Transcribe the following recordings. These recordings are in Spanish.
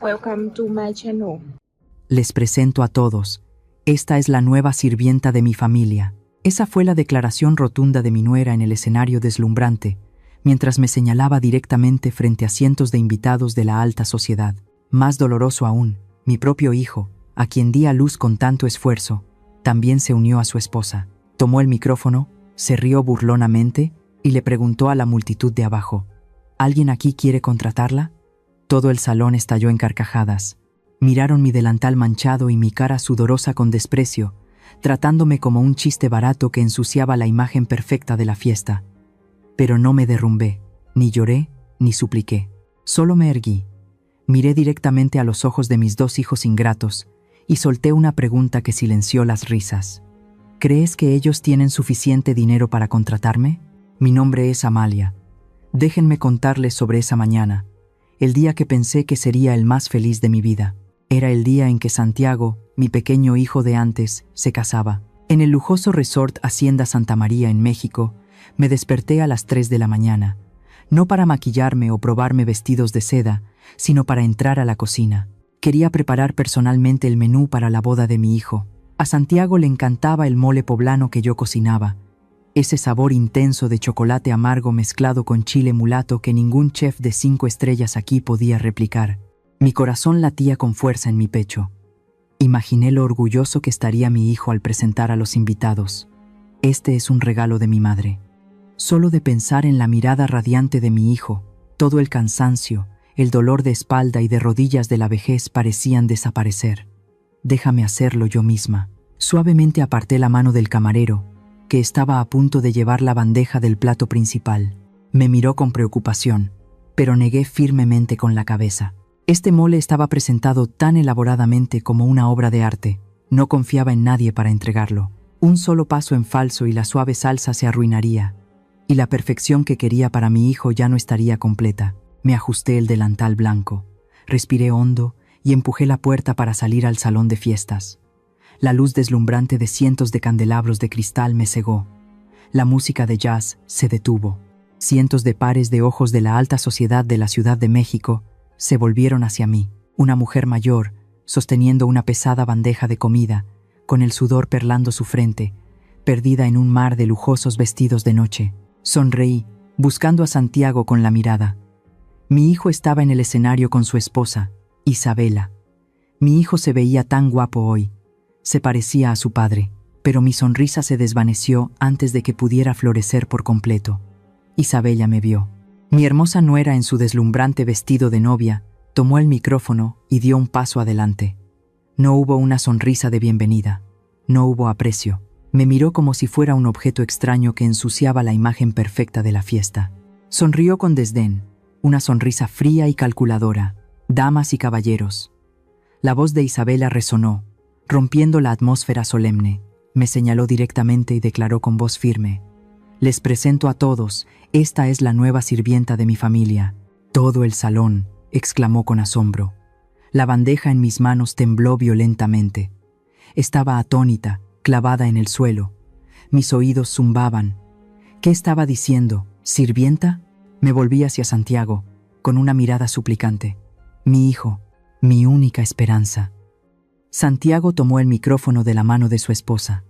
Welcome to my channel. Les presento a todos. Esta es la nueva sirvienta de mi familia. Esa fue la declaración rotunda de mi nuera en el escenario deslumbrante, mientras me señalaba directamente frente a cientos de invitados de la alta sociedad. Más doloroso aún, mi propio hijo, a quien di a luz con tanto esfuerzo, también se unió a su esposa. Tomó el micrófono, se rió burlonamente y le preguntó a la multitud de abajo: ¿Alguien aquí quiere contratarla? Todo el salón estalló en carcajadas. Miraron mi delantal manchado y mi cara sudorosa con desprecio, tratándome como un chiste barato que ensuciaba la imagen perfecta de la fiesta. Pero no me derrumbé, ni lloré, ni supliqué. Solo me erguí. Miré directamente a los ojos de mis dos hijos ingratos y solté una pregunta que silenció las risas. ¿Crees que ellos tienen suficiente dinero para contratarme? Mi nombre es Amalia. Déjenme contarles sobre esa mañana, el día que pensé que sería el más feliz de mi vida. Era el día en que Santiago, mi pequeño hijo de antes, se casaba. En el lujoso resort Hacienda Santa María en México, me desperté a las 3 de la mañana, no para maquillarme o probarme vestidos de seda, sino para entrar a la cocina. Quería preparar personalmente el menú para la boda de mi hijo. A Santiago le encantaba el mole poblano que yo cocinaba, ese sabor intenso de chocolate amargo mezclado con chile mulato que ningún chef de 5 estrellas aquí podía replicar. Mi corazón latía con fuerza en mi pecho. Imaginé lo orgulloso que estaría mi hijo al presentar a los invitados. Este es un regalo de mi madre. Solo de pensar en la mirada radiante de mi hijo, todo el cansancio, el dolor de espalda y de rodillas de la vejez parecían desaparecer. Déjame hacerlo yo misma. Suavemente aparté la mano del camarero, que estaba a punto de llevar la bandeja del plato principal. Me miró con preocupación, pero negué firmemente con la cabeza. Este mole estaba presentado tan elaboradamente como una obra de arte. No confiaba en nadie para entregarlo. Un solo paso en falso y la suave salsa se arruinaría, y la perfección que quería para mi hijo ya no estaría completa. Me ajusté el delantal blanco, respiré hondo y empujé la puerta para salir al salón de fiestas. La luz deslumbrante de cientos de candelabros de cristal me cegó. La música de jazz se detuvo. Cientos de pares de ojos de la alta sociedad de la Ciudad de México se volvieron hacia mí. Una mujer mayor, sosteniendo una pesada bandeja de comida, con el sudor perlando su frente, perdida en un mar de lujosos vestidos de noche. Sonreí, buscando a Santiago con la mirada. Mi hijo estaba en el escenario con su esposa, Isabela. Mi hijo se veía tan guapo hoy. Se parecía a su padre, pero mi sonrisa se desvaneció antes de que pudiera florecer por completo. Isabela me vio. Mi hermosa nuera en su deslumbrante vestido de novia tomó el micrófono y dio un paso adelante. No hubo una sonrisa de bienvenida. No hubo aprecio. Me miró como si fuera un objeto extraño que ensuciaba la imagen perfecta de la fiesta. Sonrió con desdén, una sonrisa fría y calculadora. Damas y caballeros. La voz de Isabela resonó, rompiendo la atmósfera solemne. Me señaló directamente y declaró con voz firme: «Les presento a todos, esta es la nueva sirvienta de mi familia». Todo el salón exclamó con asombro. La bandeja en mis manos tembló violentamente. Estaba atónita, clavada en el suelo. Mis oídos zumbaban. ¿Qué estaba diciendo? ¿Sirvienta? Me volví hacia Santiago, con una mirada suplicante. Mi hijo, mi única esperanza. Santiago tomó el micrófono de la mano de su esposa.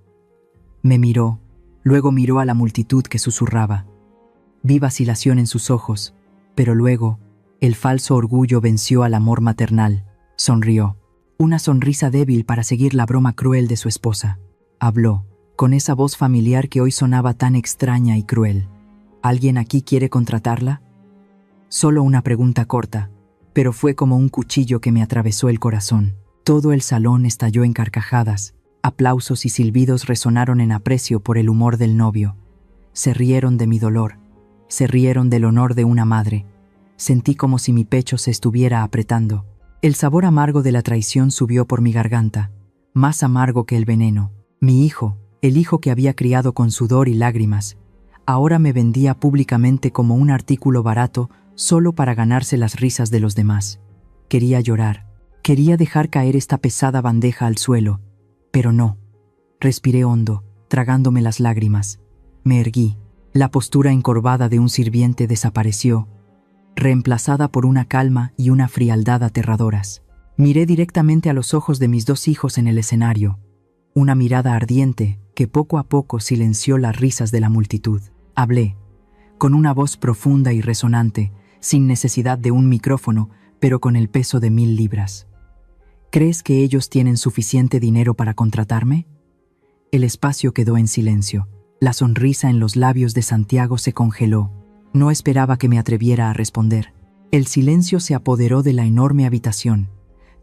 Me miró, luego miró a la multitud que susurraba. Vi vacilación en sus ojos, pero luego el falso orgullo venció al amor maternal. Sonrió, una sonrisa débil para seguir la broma cruel de su esposa. Habló, con esa voz familiar que hoy sonaba tan extraña y cruel. ¿Alguien aquí quiere contratarla? Solo una pregunta corta, pero fue como un cuchillo que me atravesó el corazón. Todo el salón estalló en carcajadas. Aplausos y silbidos resonaron en aprecio por el humor del novio. Se rieron de mi dolor. Se rieron del honor de una madre. Sentí como si mi pecho se estuviera apretando. El sabor amargo de la traición subió por mi garganta, más amargo que el veneno. Mi hijo, el hijo que había criado con sudor y lágrimas, ahora me vendía públicamente como un artículo barato solo para ganarse las risas de los demás. Quería llorar. Quería dejar caer esta pesada bandeja al suelo, pero no. Respiré hondo, tragándome las lágrimas. Me erguí. La postura encorvada de un sirviente desapareció, reemplazada por una calma y una frialdad aterradoras. Miré directamente a los ojos de mis 2 hijos en el escenario, una mirada ardiente que poco a poco silenció las risas de la multitud. Hablé, con una voz profunda y resonante, sin necesidad de un micrófono, pero con el peso de 1000 libras. ¿Crees que ellos tienen suficiente dinero para contratarme? El espacio quedó en silencio. La sonrisa en los labios de Santiago se congeló. No esperaba que me atreviera a responder. El silencio se apoderó de la enorme habitación,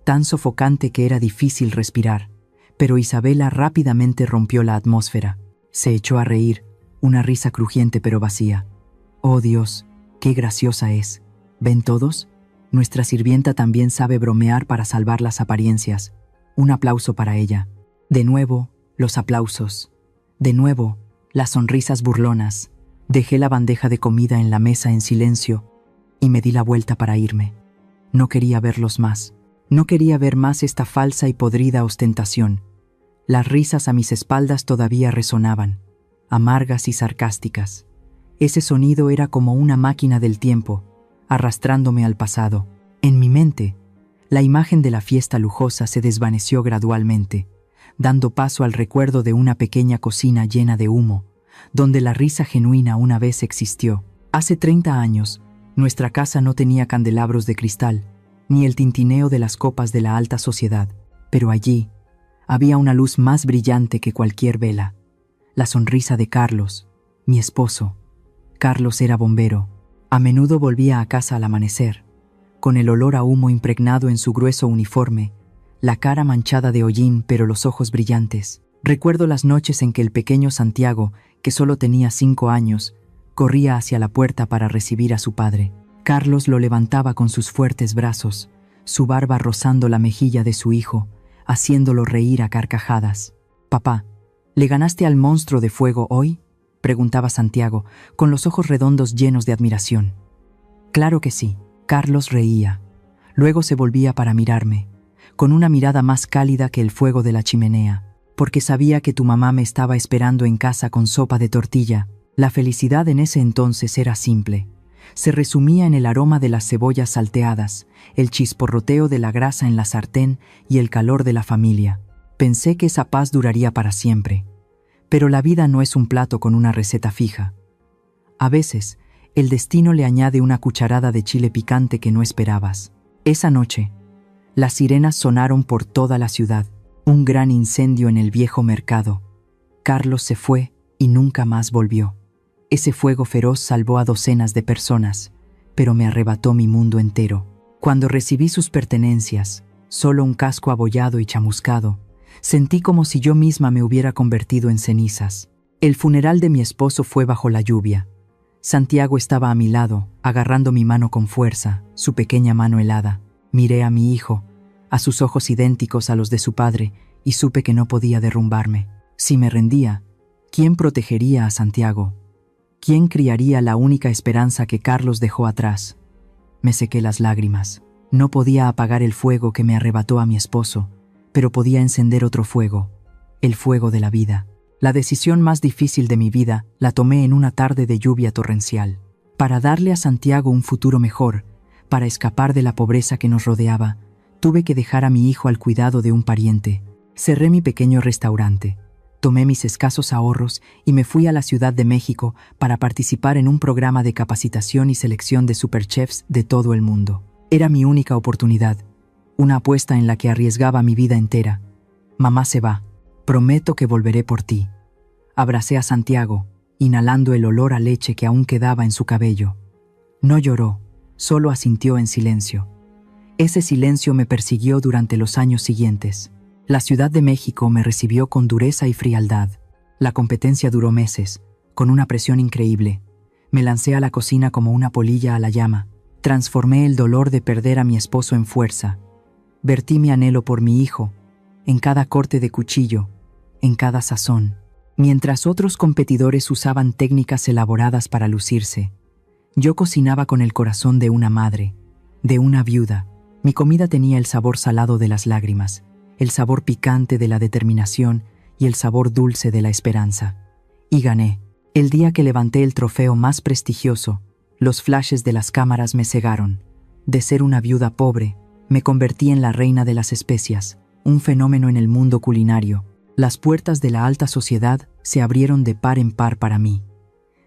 tan sofocante que era difícil respirar, pero Isabela rápidamente rompió la atmósfera. Se echó a reír, una risa crujiente pero vacía. «Oh Dios, qué graciosa es. ¿Ven todos? Nuestra sirvienta también sabe bromear para salvar las apariencias. Un aplauso para ella». De nuevo, los aplausos. De nuevo, las sonrisas burlonas. Dejé la bandeja de comida en la mesa en silencio y me di la vuelta para irme. No quería verlos más. No quería ver más esta falsa y podrida ostentación. Las risas a mis espaldas todavía resonaban, amargas y sarcásticas. Ese sonido era como una máquina del tiempo, arrastrándome al pasado. En mi mente, la imagen de la fiesta lujosa se desvaneció gradualmente, dando paso al recuerdo de una pequeña cocina llena de humo, donde la risa genuina una vez existió. Hace 30 años, nuestra casa no tenía candelabros de cristal, ni el tintineo de las copas de la alta sociedad, pero allí había una luz más brillante que cualquier vela. La sonrisa de Carlos, mi esposo. Carlos era bombero. A menudo volvía a casa al amanecer, con el olor a humo impregnado en su grueso uniforme, la cara manchada de hollín pero los ojos brillantes. Recuerdo las noches en que el pequeño Santiago, que solo tenía 5 años, corría hacia la puerta para recibir a su padre. Carlos lo levantaba con sus fuertes brazos, su barba rozando la mejilla de su hijo, haciéndolo reír a carcajadas. «Papá, ¿le ganaste al monstruo de fuego hoy?», preguntaba Santiago, con los ojos redondos llenos de admiración. «Claro que sí». Carlos reía. Luego se volvía para mirarme, con una mirada más cálida que el fuego de la chimenea. «Porque sabía que tu mamá me estaba esperando en casa con sopa de tortilla». La felicidad en ese entonces era simple. Se resumía en el aroma de las cebollas salteadas, el chisporroteo de la grasa en la sartén y el calor de la familia. Pensé que esa paz duraría para siempre. Pero la vida no es un plato con una receta fija. A veces, el destino le añade una cucharada de chile picante que no esperabas. Esa noche, las sirenas sonaron por toda la ciudad. Un gran incendio en el viejo mercado. Carlos se fue y nunca más volvió. Ese fuego feroz salvó a docenas de personas, pero me arrebató mi mundo entero. Cuando recibí sus pertenencias, solo un casco abollado y chamuscado, sentí como si yo misma me hubiera convertido en cenizas. El funeral de mi esposo fue bajo la lluvia. Santiago estaba a mi lado, agarrando mi mano con fuerza, su pequeña mano helada. Miré a mi hijo, a sus ojos idénticos a los de su padre, y supe que no podía derrumbarme. Si me rendía, ¿quién protegería a Santiago? ¿Quién criaría la única esperanza que Carlos dejó atrás? Me sequé las lágrimas. No podía apagar el fuego que me arrebató a mi esposo, pero podía encender otro fuego, el fuego de la vida. La decisión más difícil de mi vida la tomé en una tarde de lluvia torrencial. Para darle a Santiago un futuro mejor, para escapar de la pobreza que nos rodeaba, tuve que dejar a mi hijo al cuidado de un pariente. Cerré mi pequeño restaurante. Tomé mis escasos ahorros y me fui a la Ciudad de México para participar en un programa de capacitación y selección de superchefs de todo el mundo. Era mi única oportunidad, una apuesta en la que arriesgaba mi vida entera. «Mamá se va. Prometo que volveré por ti». Abracé a Santiago, inhalando el olor a leche que aún quedaba en su cabello. No lloró, solo asintió en silencio. Ese silencio me persiguió durante los años siguientes. La Ciudad de México me recibió con dureza y frialdad. La competencia duró meses, con una presión increíble. Me lancé a la cocina como una polilla a la llama. Transformé el dolor de perder a mi esposo en fuerza. Vertí mi anhelo por mi hijo, en cada corte de cuchillo, en cada sazón. Mientras otros competidores usaban técnicas elaboradas para lucirse, yo cocinaba con el corazón de una madre, de una viuda. Mi comida tenía el sabor salado de las lágrimas, el sabor picante de la determinación y el sabor dulce de la esperanza. Y gané. El día que levanté el trofeo más prestigioso, los flashes de las cámaras me cegaron. De ser una viuda pobre, Me convertí en la reina de las especias, un fenómeno en el mundo culinario. Las puertas de la alta sociedad se abrieron de par en par para mí.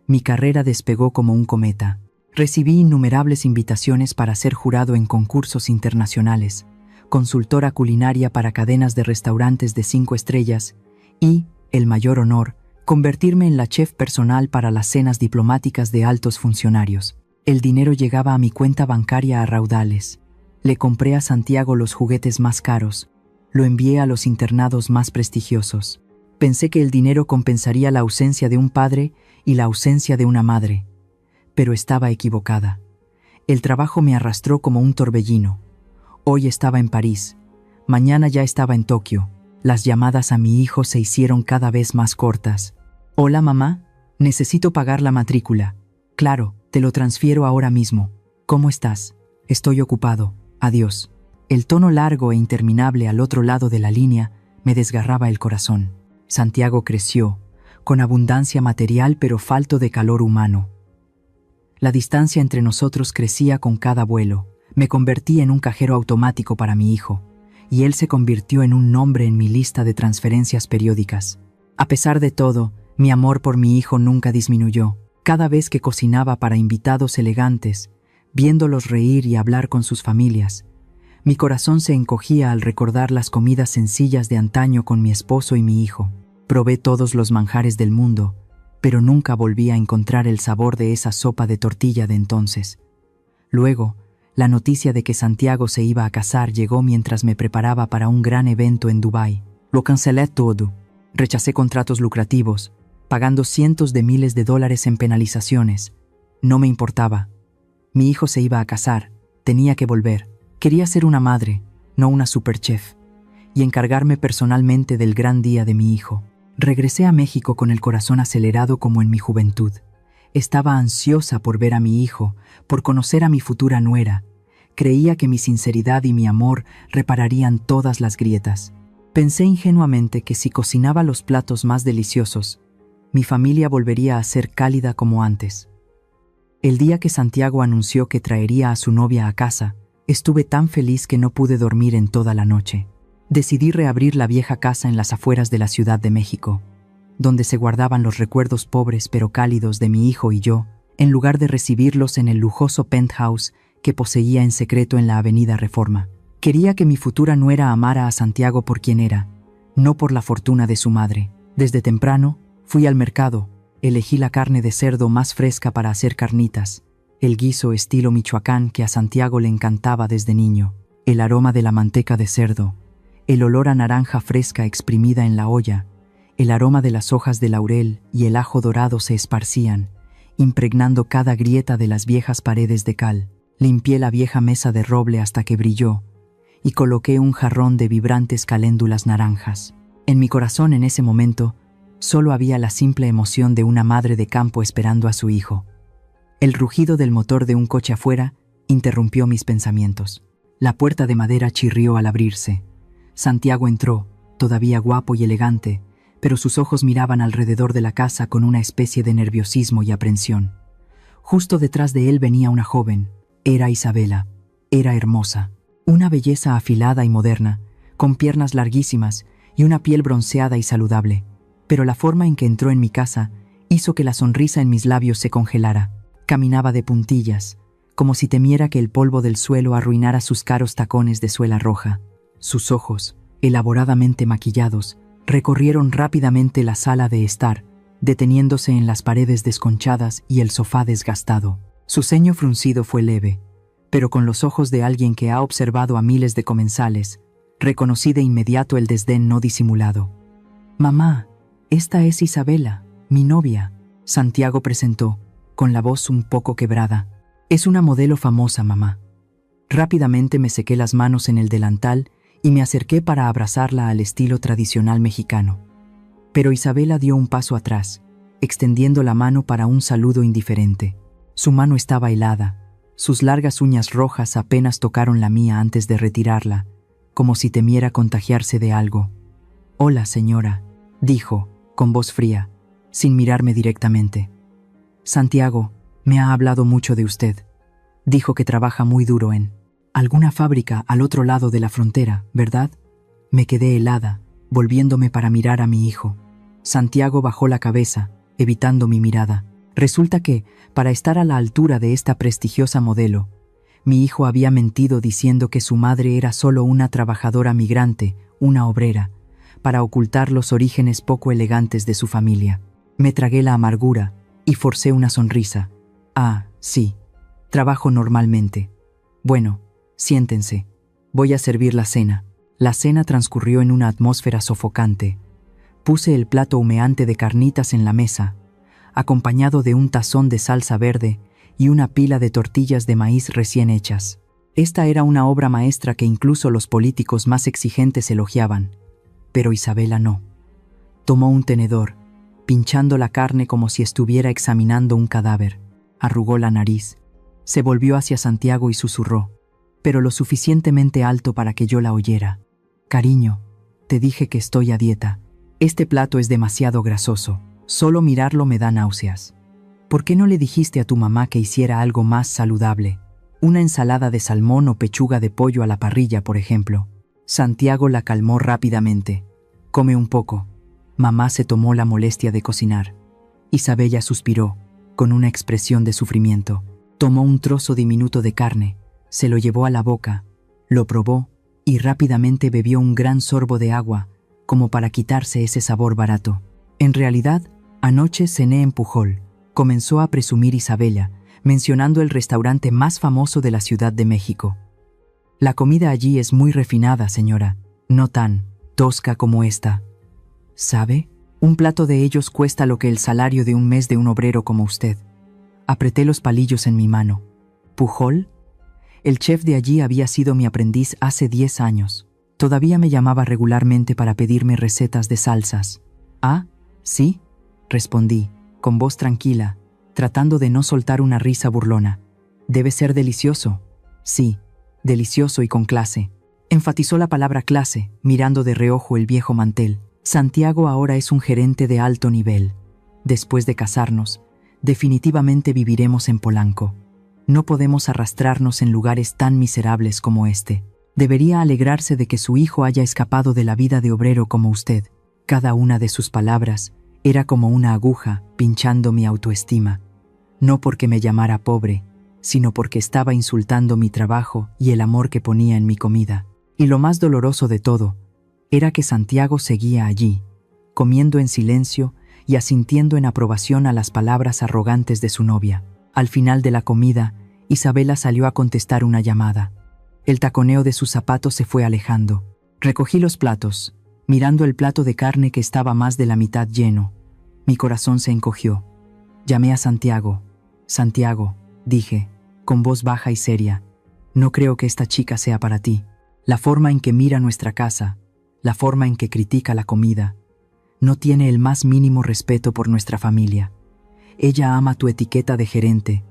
Mi carrera despegó como un cometa. Recibí innumerables invitaciones para ser jurado en concursos internacionales, consultora culinaria para cadenas de restaurantes de 5 estrellas y, el mayor honor, convertirme en la chef personal para las cenas diplomáticas de altos funcionarios. El dinero llegaba a mi cuenta bancaria a raudales. Le compré a Santiago los juguetes más caros, lo envié a los internados más prestigiosos. Pensé que el dinero compensaría la ausencia de un padre y la ausencia de una madre. Pero estaba equivocada. El trabajo me arrastró como un torbellino. Hoy estaba en París, mañana ya estaba en Tokio. Las llamadas a mi hijo se hicieron cada vez más cortas. Hola mamá, necesito pagar la matrícula. Claro, te lo transfiero ahora mismo. ¿Cómo estás? Estoy ocupado. Adiós. El tono largo e interminable al otro lado de la línea me desgarraba el corazón. Santiago creció, con abundancia material pero falto de calor humano. La distancia entre nosotros crecía con cada vuelo. Me convertí en un cajero automático para mi hijo, y él se convirtió en un nombre en mi lista de transferencias periódicas. A pesar de todo, mi amor por mi hijo nunca disminuyó. Cada vez que cocinaba para invitados elegantes, viéndolos reír y hablar con sus familias, mi corazón se encogía al recordar las comidas sencillas de antaño con mi esposo y mi hijo. Probé todos los manjares del mundo, pero nunca volví a encontrar el sabor de esa sopa de tortilla de entonces. Luego, la noticia de que Santiago se iba a casar llegó mientras me preparaba para un gran evento en Dubái. Lo cancelé todo. Rechacé contratos lucrativos, pagando cientos de miles de dólares en penalizaciones. No me importaba. Mi hijo se iba a casar, tenía que volver. Quería ser una madre, no una superchef, y encargarme personalmente del gran día de mi hijo. Regresé a México con el corazón acelerado como en mi juventud. Estaba ansiosa por ver a mi hijo, por conocer a mi futura nuera. Creía que mi sinceridad y mi amor repararían todas las grietas. Pensé ingenuamente que si cocinaba los platos más deliciosos, mi familia volvería a ser cálida como antes. El día que Santiago anunció que traería a su novia a casa, estuve tan feliz que no pude dormir en toda la noche. Decidí reabrir la vieja casa en las afueras de la Ciudad de México, donde se guardaban los recuerdos pobres pero cálidos de mi hijo y yo, en lugar de recibirlos en el lujoso penthouse que poseía en secreto en la Avenida Reforma. Quería que mi futura nuera amara a Santiago por quien era, no por la fortuna de su madre. Desde temprano, fui al mercado, elegí la carne de cerdo más fresca para hacer carnitas, el guiso estilo Michoacán que a Santiago le encantaba desde niño, el aroma de la manteca de cerdo, el olor a naranja fresca exprimida en la olla, el aroma de las hojas de laurel y el ajo dorado se esparcían, impregnando cada grieta de las viejas paredes de cal. Limpié la vieja mesa de roble hasta que brilló y coloqué un jarrón de vibrantes caléndulas naranjas. En mi corazón en ese momento solo había la simple emoción de una madre de campo esperando a su hijo. El rugido del motor de un coche afuera interrumpió mis pensamientos. La puerta de madera chirrió al abrirse. Santiago entró, todavía guapo y elegante, pero sus ojos miraban alrededor de la casa con una especie de nerviosismo y aprensión. Justo detrás de él venía una joven. Era Isabela. Era hermosa. Una belleza afilada y moderna, con piernas larguísimas y una piel bronceada y saludable. Pero la forma en que entró en mi casa hizo que la sonrisa en mis labios se congelara. Caminaba de puntillas, como si temiera que el polvo del suelo arruinara sus caros tacones de suela roja. Sus ojos, elaboradamente maquillados, recorrieron rápidamente la sala de estar, deteniéndose en las paredes desconchadas y el sofá desgastado. Su ceño fruncido fue leve, pero con los ojos de alguien que ha observado a miles de comensales, reconocí de inmediato el desdén no disimulado. «Mamá, esta es Isabela, mi novia», Santiago presentó, con la voz un poco quebrada. «Es una modelo famosa, mamá». Rápidamente me sequé las manos en el delantal y me acerqué para abrazarla al estilo tradicional mexicano. Pero Isabela dio un paso atrás, extendiendo la mano para un saludo indiferente. Su mano estaba helada, sus largas uñas rojas apenas tocaron la mía antes de retirarla, como si temiera contagiarse de algo. «Hola, señora», dijo, con voz fría, sin mirarme directamente. «Santiago me ha hablado mucho de usted. Dijo que trabaja muy duro en...» Alguna fábrica al otro lado de la frontera, ¿verdad? Me quedé helada, volviéndome para mirar a mi hijo. Santiago bajó la cabeza, evitando mi mirada. Resulta que, para estar a la altura de esta prestigiosa modelo, mi hijo había mentido diciendo que su madre era solo una trabajadora migrante, una obrera, para ocultar los orígenes poco elegantes de su familia. Me tragué la amargura y forcé una sonrisa. Ah, sí, trabajo normalmente. Bueno, siéntense, voy a servir la cena. La cena transcurrió en una atmósfera sofocante. Puse el plato humeante de carnitas en la mesa, acompañado de un tazón de salsa verde y una pila de tortillas de maíz recién hechas. Esta era una obra maestra que incluso los políticos más exigentes elogiaban. Pero Isabela no. Tomó un tenedor, pinchando la carne como si estuviera examinando un cadáver. Arrugó la nariz. Se volvió hacia Santiago y susurró, pero lo suficientemente alto para que yo la oyera. Cariño, te dije que estoy a dieta. Este plato es demasiado grasoso. Solo mirarlo me da náuseas. ¿Por qué no le dijiste a tu mamá que hiciera algo más saludable? Una ensalada de salmón o pechuga de pollo a la parrilla, por ejemplo. Santiago la calmó rápidamente. Come un poco. Mamá se tomó la molestia de cocinar. Isabella suspiró, con una expresión de sufrimiento. Tomó un trozo diminuto de carne, se lo llevó a la boca, lo probó y rápidamente bebió un gran sorbo de agua, como para quitarse ese sabor barato. En realidad, anoche cené en Pujol, comenzó a presumir Isabella, mencionando el restaurante más famoso de la Ciudad de México. La comida allí es muy refinada, señora, no tan tosca como esta. ¿Sabe? Un plato de ellos cuesta lo que el salario de un mes de un obrero como usted. Apreté los palillos en mi mano. ¿Pujol? El chef de allí había sido mi aprendiz hace 10 años. Todavía me llamaba regularmente para pedirme recetas de salsas. ¿Ah, sí? Respondí, con voz tranquila, tratando de no soltar una risa burlona. Debe ser delicioso. Sí, delicioso y con clase. Enfatizó la palabra clase, mirando de reojo el viejo mantel. Santiago ahora es un gerente de alto nivel. Después de casarnos, definitivamente viviremos en Polanco. No podemos arrastrarnos en lugares tan miserables como este. Debería alegrarse de que su hijo haya escapado de la vida de obrero como usted. Cada una de sus palabras era como una aguja pinchando mi autoestima. No porque me llamara pobre, sino porque estaba insultando mi trabajo y el amor que ponía en mi comida. Y lo más doloroso de todo era que Santiago seguía allí, comiendo en silencio y asintiendo en aprobación a las palabras arrogantes de su novia. Al final de la comida, Isabela salió a contestar una llamada. El taconeo de sus zapatos se fue alejando. Recogí los platos, mirando el plato de carne que estaba más de la mitad lleno. Mi corazón se encogió. Llamé a Santiago. Santiago, dije, con voz baja y seria, no creo que esta chica sea para ti. La forma en que mira nuestra casa, la forma en que critica la comida, no tiene el más mínimo respeto por nuestra familia. Ella ama tu etiqueta de gerente,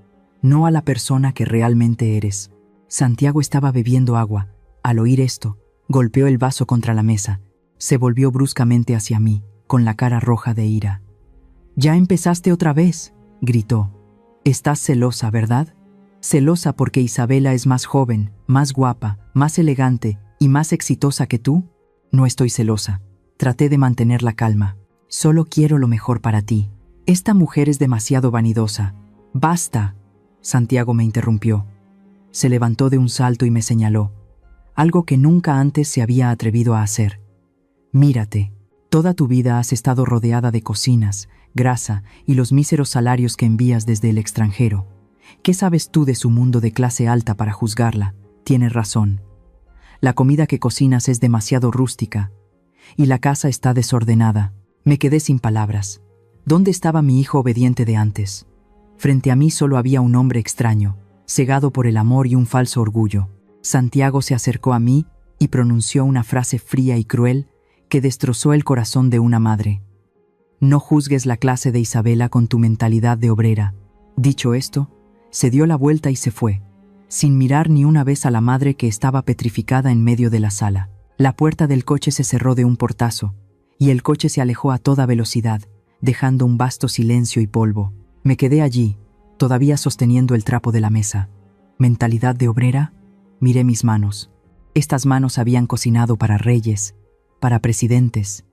no a la persona que realmente eres. Santiago estaba bebiendo agua. Al oír esto, golpeó el vaso contra la mesa. Se volvió bruscamente hacia mí, con la cara roja de ira. «¿Ya empezaste otra vez?», gritó. «Estás celosa, ¿verdad? Celosa porque Isabela es más joven, más guapa, más elegante y más exitosa que tú». «No estoy celosa. Traté de mantener la calma. Solo quiero lo mejor para ti. Esta mujer es demasiado vanidosa». «¡Basta!», Santiago me interrumpió. Se levantó de un salto y me señaló, algo que nunca antes se había atrevido a hacer. «Mírate, toda tu vida has estado rodeada de cocinas, grasa y los míseros salarios que envías desde el extranjero. ¿Qué sabes tú de su mundo de clase alta para juzgarla? Tienes razón. La comida que cocinas es demasiado rústica y la casa está desordenada». Me quedé sin palabras. ¿Dónde estaba mi hijo obediente de antes? Frente a mí solo había un hombre extraño, cegado por el amor y un falso orgullo. Santiago se acercó a mí y pronunció una frase fría y cruel que destrozó el corazón de una madre. «No juzgues la clase de Isabela con tu mentalidad de obrera». Dicho esto, se dio la vuelta y se fue, sin mirar ni una vez a la madre que estaba petrificada en medio de la sala. La puerta del coche se cerró de un portazo, y el coche se alejó a toda velocidad, dejando un vasto silencio y polvo. Me quedé allí, todavía sosteniendo el trapo de la mesa. ¿Mentalidad de obrera? Miré mis manos. Estas manos habían cocinado para reyes, para presidentes.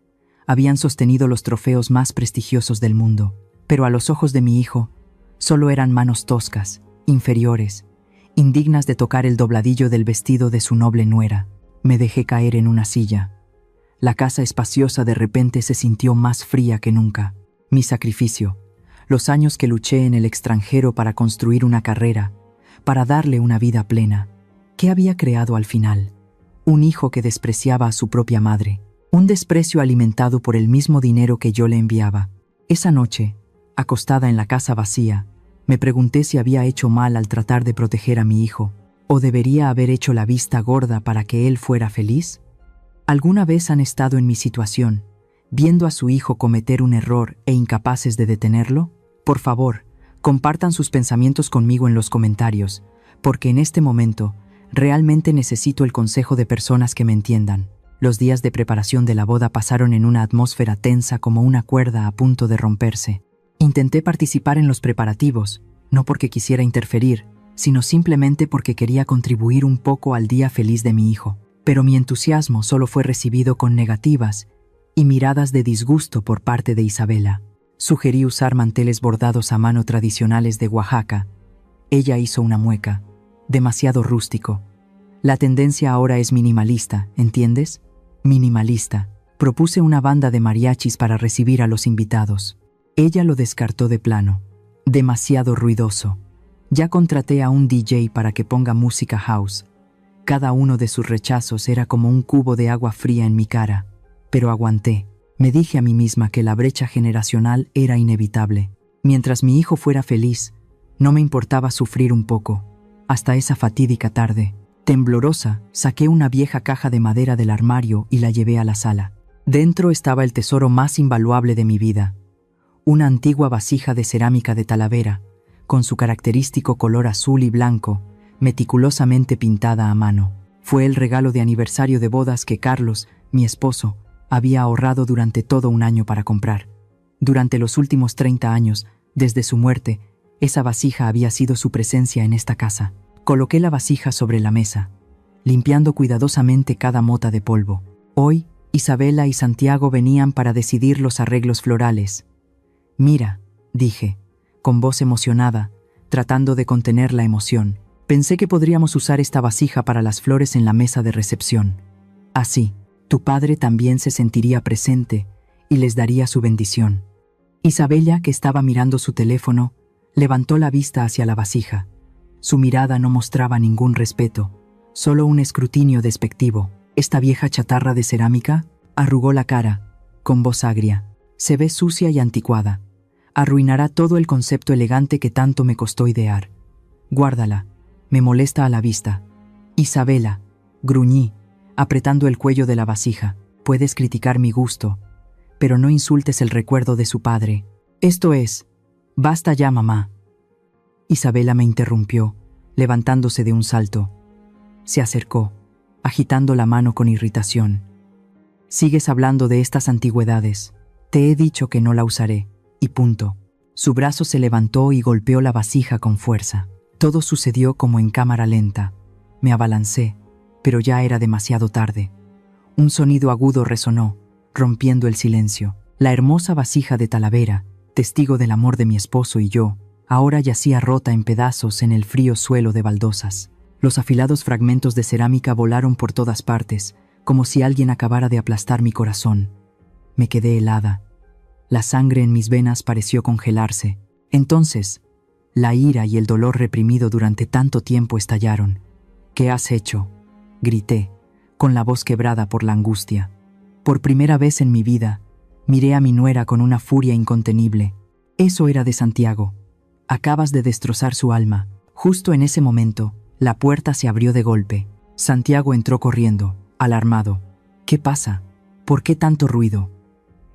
Habían sostenido los trofeos más prestigiosos del mundo. Pero a los ojos de mi hijo, solo eran manos toscas, inferiores, indignas de tocar el dobladillo del vestido de su noble nuera. Me dejé caer en una silla. La casa espaciosa de repente se sintió más fría que nunca. Mi sacrificio, los años que luché en el extranjero para construir una carrera, para darle una vida plena. ¿Qué había creado al final? Un hijo que despreciaba a su propia madre. Un desprecio alimentado por el mismo dinero que yo le enviaba. Esa noche, acostada en la casa vacía, me pregunté si había hecho mal al tratar de proteger a mi hijo, o debería haber hecho la vista gorda para que él fuera feliz. ¿Alguna vez han estado en mi situación, viendo a su hijo cometer un error e incapaces de detenerlo? Por favor, compartan sus pensamientos conmigo en los comentarios, porque en este momento realmente necesito el consejo de personas que me entiendan. Los días de preparación de la boda pasaron en una atmósfera tensa como una cuerda a punto de romperse. Intenté participar en los preparativos, no porque quisiera interferir, sino simplemente porque quería contribuir un poco al día feliz de mi hijo. Pero mi entusiasmo solo fue recibido con negativas y miradas de disgusto por parte de Isabela. Sugerí usar manteles bordados a mano tradicionales de Oaxaca. Ella hizo una mueca. Demasiado rústico. La tendencia ahora es minimalista, ¿entiendes? Minimalista. Propuse una banda de mariachis para recibir a los invitados. Ella lo descartó de plano. Demasiado ruidoso. Ya contraté a un DJ para que ponga música house. Cada uno de sus rechazos era como un cubo de agua fría en mi cara. Pero aguanté. Me dije a mí misma que la brecha generacional era inevitable. Mientras mi hijo fuera feliz, no me importaba sufrir un poco. Hasta esa fatídica tarde. Temblorosa, saqué una vieja caja de madera del armario y la llevé a la sala. Dentro estaba el tesoro más invaluable de mi vida. Una antigua vasija de cerámica de Talavera, con su característico color azul y blanco, meticulosamente pintada a mano. Fue el regalo de aniversario de bodas que Carlos, mi esposo, había ahorrado durante todo un año para comprar. Durante los últimos 30 años, desde su muerte, esa vasija había sido su presencia en esta casa. Coloqué la vasija sobre la mesa, limpiando cuidadosamente cada mota de polvo. Hoy, Isabela y Santiago venían para decidir los arreglos florales. «Mira», dije, con voz emocionada, tratando de contener la emoción. «Pensé que podríamos usar esta vasija para las flores en la mesa de recepción. Así, tu padre también se sentiría presente y les daría su bendición». Isabela, que estaba mirando su teléfono, levantó la vista hacia la vasija. Su mirada no mostraba ningún respeto, solo un escrutinio despectivo. «¿Esta vieja chatarra de cerámica?», arrugó la cara, con voz agria. «Se ve sucia y anticuada. Arruinará todo el concepto elegante que tanto me costó idear. Guárdala, me molesta a la vista». «Isabela», gruñí, apretando el cuello de la vasija, «puedes criticar mi gusto, pero no insultes el recuerdo de su padre». «Esto es, basta ya, mamá». Isabela me interrumpió, levantándose de un salto. Se acercó, agitando la mano con irritación. «Sigues hablando de estas antigüedades. Te he dicho que no la usaré, y punto». Su brazo se levantó y golpeó la vasija con fuerza. Todo sucedió como en cámara lenta. Me abalancé, pero ya era demasiado tarde. Un sonido agudo resonó, rompiendo el silencio. La hermosa vasija de Talavera, testigo del amor de mi esposo y yo, ahora yacía rota en pedazos en el frío suelo de baldosas. Los afilados fragmentos de cerámica volaron por todas partes, como si alguien acabara de aplastar mi corazón. Me quedé helada. La sangre en mis venas pareció congelarse. Entonces, la ira y el dolor reprimido durante tanto tiempo estallaron. «¿Qué has hecho?», grité, con la voz quebrada por la angustia. Por primera vez en mi vida, miré a mi nuera con una furia incontenible. Eso era de Santiago. Acabas de destrozar su alma. Justo en ese momento, la puerta se abrió de golpe. Santiago entró corriendo, alarmado. «¿Qué pasa? ¿Por qué tanto ruido?».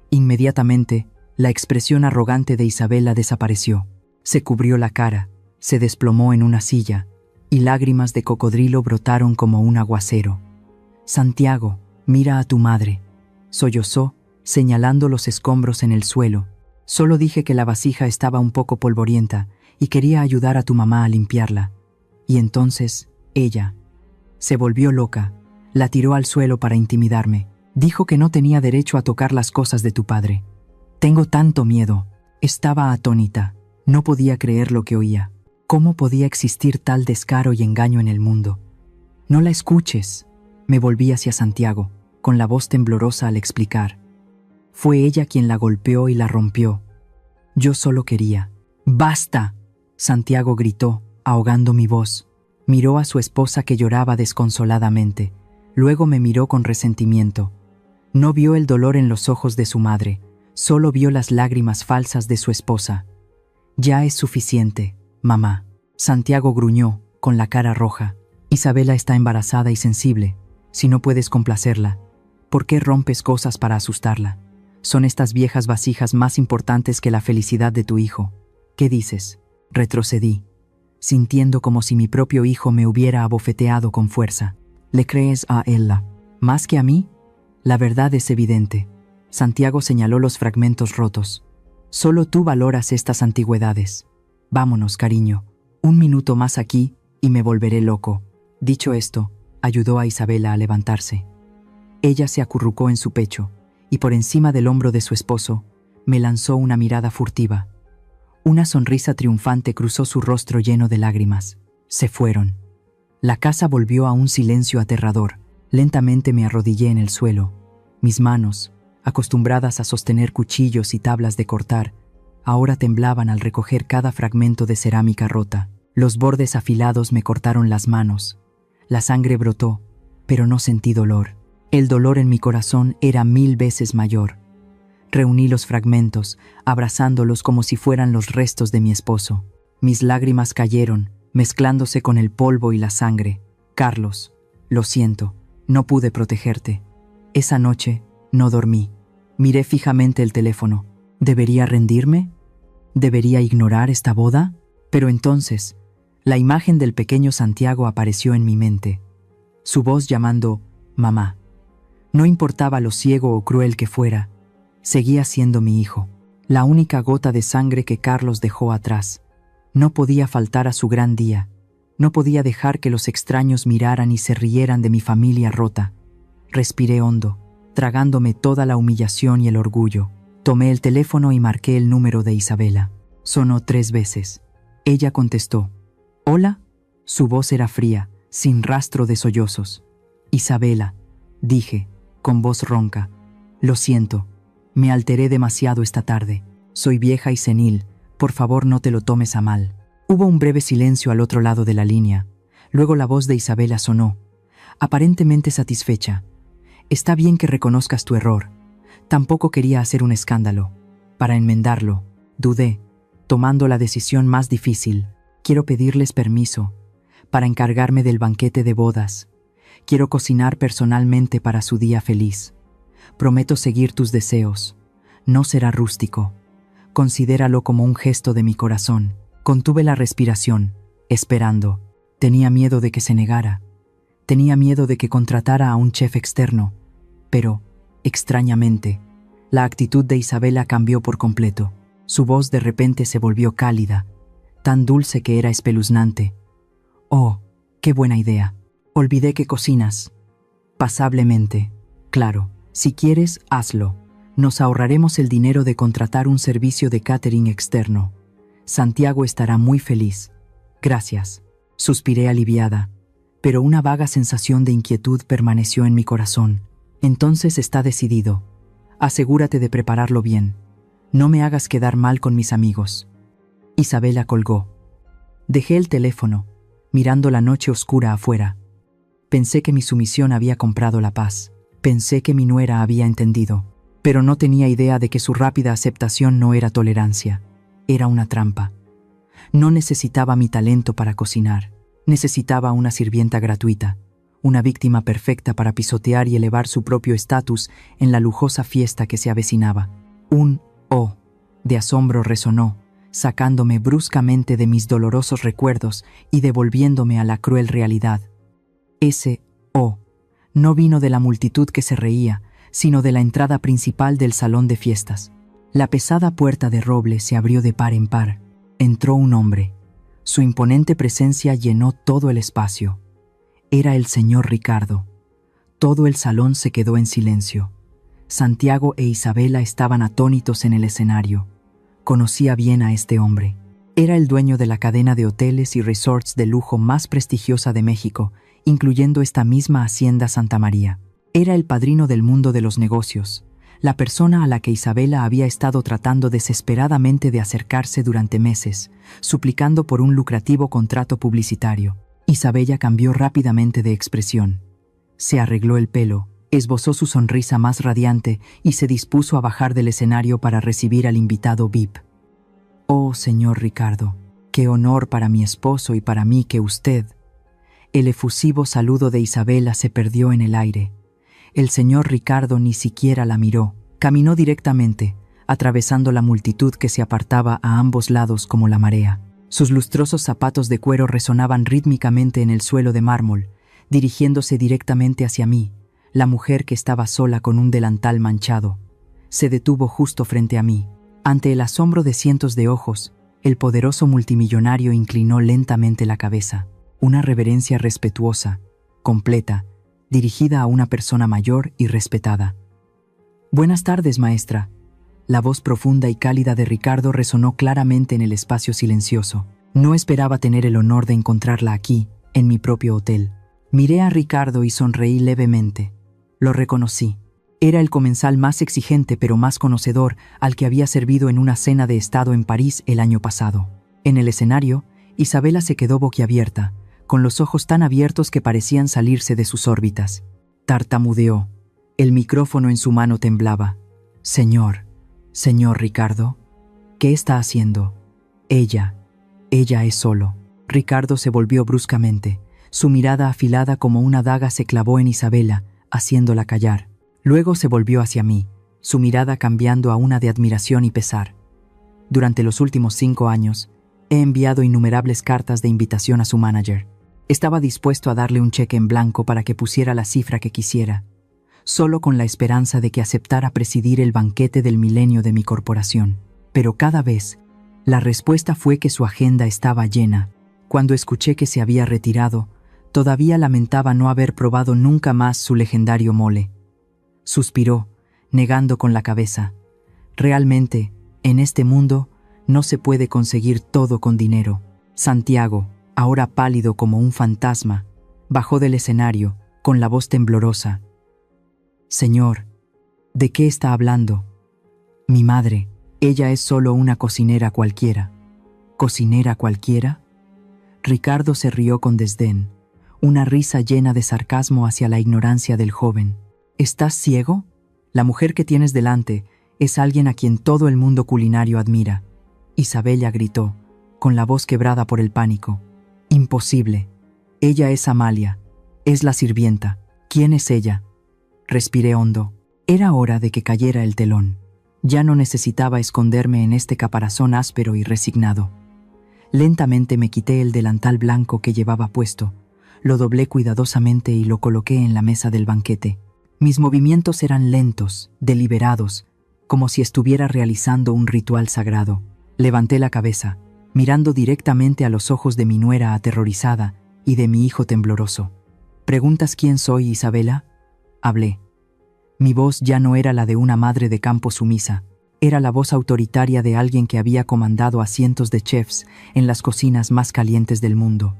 Inmediatamente, la expresión arrogante de Isabela desapareció. Se cubrió la cara, se desplomó en una silla, y lágrimas de cocodrilo brotaron como un aguacero. «Santiago, mira a tu madre», sollozó, señalando los escombros en el suelo. «Solo dije que la vasija estaba un poco polvorienta y quería ayudar a tu mamá a limpiarla. Y entonces, ella, Se volvió loca, la tiró al suelo para intimidarme. Dijo que no tenía derecho a tocar las cosas de tu padre. Tengo tanto miedo. Estaba atónita. No podía creer lo que oía. ¿Cómo podía existir tal descaro y engaño en el mundo? No la escuches. Me volví hacia Santiago, con la voz temblorosa al explicar. Fue ella quien la golpeó y la rompió. Yo solo quería. ¡Basta!, Santiago gritó, ahogando mi voz. Miró a su esposa que lloraba desconsoladamente. Luego me miró con resentimiento. No vio el dolor en los ojos de su madre, solo vio las lágrimas falsas de su esposa. Ya es suficiente, mamá. Santiago gruñó, con la cara roja. Isabela está embarazada y sensible. Si no puedes complacerla, ¿por qué rompes cosas para asustarla? Son estas viejas vasijas más importantes que la felicidad de tu hijo. ¿Qué dices? Retrocedí, sintiendo como si mi propio hijo me hubiera abofeteado con fuerza. ¿Le crees a ella más que a mí? La verdad es evidente. Santiago señaló los fragmentos rotos. Solo tú valoras estas antigüedades. Vámonos, cariño. 1 minuto más aquí y me volveré loco. Dicho esto, ayudó a Isabela a levantarse. Ella se acurrucó en su pecho y por encima del hombro de su esposo me lanzó una mirada furtiva. Una sonrisa triunfante cruzó su rostro lleno de lágrimas. Se fueron. La casa volvió a un silencio aterrador. Lentamente me arrodillé en el suelo. Mis manos, acostumbradas a sostener cuchillos y tablas de cortar, ahora temblaban al recoger cada fragmento de cerámica rota. Los bordes afilados me cortaron las manos. La sangre brotó, pero no sentí dolor. El dolor en mi corazón era 1000 veces mayor. Reuní los fragmentos, abrazándolos como si fueran los restos de mi esposo. Mis lágrimas cayeron, mezclándose con el polvo y la sangre. Carlos, lo siento, no pude protegerte. Esa noche no dormí. Miré fijamente el teléfono. ¿Debería rendirme? ¿Debería ignorar esta boda? Pero entonces, la imagen del pequeño Santiago apareció en mi mente. Su voz llamando mamá. No importaba lo ciego o cruel que fuera, seguía siendo mi hijo, la única gota de sangre que Carlos dejó atrás. No podía faltar a su gran día, no podía dejar que los extraños miraran y se rieran de mi familia rota. Respiré hondo, tragándome toda la humillación y el orgullo. Tomé el teléfono y marqué el número de Isabela. Sonó 3 veces. Ella contestó. ¿Hola? Su voz era fría, sin rastro de sollozos. Isabela, dije, con voz ronca. Lo siento, me alteré demasiado esta tarde. Soy vieja y senil, por favor no te lo tomes a mal. Hubo un breve silencio al otro lado de la línea. Luego la voz de Isabela sonó, aparentemente satisfecha. Está bien que reconozcas tu error. Tampoco quería hacer un escándalo. Para enmendarlo, dudé, tomando la decisión más difícil. Quiero pedirles permiso para encargarme del banquete de bodas. Quiero cocinar personalmente para su día feliz. Prometo seguir tus deseos. No será rústico. Considéralo como un gesto de mi corazón. Contuve la respiración, esperando. Tenía miedo de que se negara. Tenía miedo de que contratara a un chef externo. Pero, extrañamente, la actitud de Isabela cambió por completo. Su voz de repente se volvió cálida, tan dulce que era espeluznante. Oh, qué buena idea. Olvidé que cocinas. Pasablemente. Claro, si quieres, hazlo. Nos ahorraremos el dinero de contratar un servicio de catering externo. Santiago estará muy feliz. Gracias. Suspiré aliviada, pero una vaga sensación de inquietud permaneció en mi corazón. Entonces está decidido. Asegúrate de prepararlo bien. No me hagas quedar mal con mis amigos. Isabela colgó. Dejé el teléfono, mirando la noche oscura afuera. Pensé que mi sumisión había comprado la paz. Pensé que mi nuera había entendido. Pero no tenía idea de que su rápida aceptación no era tolerancia. Era una trampa. No necesitaba mi talento para cocinar. Necesitaba una sirvienta gratuita. Una víctima perfecta para pisotear y elevar su propio estatus en la lujosa fiesta que se avecinaba. Un «oh» de asombro resonó, sacándome bruscamente de mis dolorosos recuerdos y devolviéndome a la cruel realidad. Ese «oh» no vino de la multitud que se reía, sino de la entrada principal del salón de fiestas. La pesada puerta de roble se abrió de par en par. Entró un hombre. Su imponente presencia llenó todo el espacio. Era el señor Ricardo. Todo el salón se quedó en silencio. Santiago e Isabela estaban atónitos en el escenario. Conocía bien a este hombre. Era el dueño de la cadena de hoteles y resorts de lujo más prestigiosa de México, incluyendo esta misma Hacienda Santa María. Era el padrino del mundo de los negocios, la persona a la que Isabela había estado tratando desesperadamente de acercarse durante meses, suplicando por un lucrativo contrato publicitario. Isabela cambió rápidamente de expresión. Se arregló el pelo, esbozó su sonrisa más radiante y se dispuso a bajar del escenario para recibir al invitado VIP. «Oh, señor Ricardo, qué honor para mi esposo y para mí que usted». El efusivo saludo de Isabela se perdió en el aire. El señor Ricardo ni siquiera la miró. Caminó directamente, atravesando la multitud que se apartaba a ambos lados como la marea. Sus lustrosos zapatos de cuero resonaban rítmicamente en el suelo de mármol, dirigiéndose directamente hacia mí, la mujer que estaba sola con un delantal manchado. Se detuvo justo frente a mí. Ante el asombro de cientos de ojos, el poderoso multimillonario inclinó lentamente la cabeza. Una reverencia respetuosa, completa, dirigida a una persona mayor y respetada. «Buenas tardes, maestra». La voz profunda y cálida de Ricardo resonó claramente en el espacio silencioso. No esperaba tener el honor de encontrarla aquí, en mi propio hotel. Miré a Ricardo y sonreí levemente. Lo reconocí. Era el comensal más exigente pero más conocedor al que había servido en una cena de estado en París el año pasado. En el escenario, Isabela se quedó boquiabierta, con los ojos tan abiertos que parecían salirse de sus órbitas. Tartamudeó. El micrófono en su mano temblaba. «Señor Ricardo, ¿qué está haciendo?» Ella es solo». Ricardo se volvió bruscamente. Su mirada afilada como una daga se clavó en Isabela, haciéndola callar. Luego se volvió hacia mí, su mirada cambiando a una de admiración y pesar. «Durante los últimos 5 años, he enviado innumerables cartas de invitación a su manager. Estaba dispuesto a darle un cheque en blanco para que pusiera la cifra que quisiera, solo con la esperanza de que aceptara presidir el banquete del milenio de mi corporación. Pero cada vez, la respuesta fue que su agenda estaba llena. Cuando escuché que se había retirado, todavía lamentaba no haber probado nunca más su legendario mole». Suspiró, negando con la cabeza. «Realmente, en este mundo, no se puede conseguir todo con dinero». Santiago, ahora pálido como un fantasma, bajó del escenario, con la voz temblorosa. «Señor, ¿de qué está hablando?» «Mi madre, ella es solo una cocinera cualquiera». «¿Cocinera cualquiera?» Ricardo se rió con desdén, una risa llena de sarcasmo hacia la ignorancia del joven. «¿Estás ciego? La mujer que tienes delante es alguien a quien todo el mundo culinario admira». Isabela gritó, con la voz quebrada por el pánico. «Imposible. Ella es Amalia. Es la sirvienta. ¿Quién es ella?» Respiré hondo. Era hora de que cayera el telón. Ya no necesitaba esconderme en este caparazón áspero y resignado. Lentamente me quité el delantal blanco que llevaba puesto, lo doblé cuidadosamente y lo coloqué en la mesa del banquete. Mis movimientos eran lentos, deliberados, como si estuviera realizando un ritual sagrado. Levanté la cabeza, mirando directamente a los ojos de mi nuera aterrorizada y de mi hijo tembloroso. «¿Preguntas quién soy, Isabela?» Hablé. Mi voz ya no era la de una madre de campo sumisa, era la voz autoritaria de alguien que había comandado a cientos de chefs en las cocinas más calientes del mundo.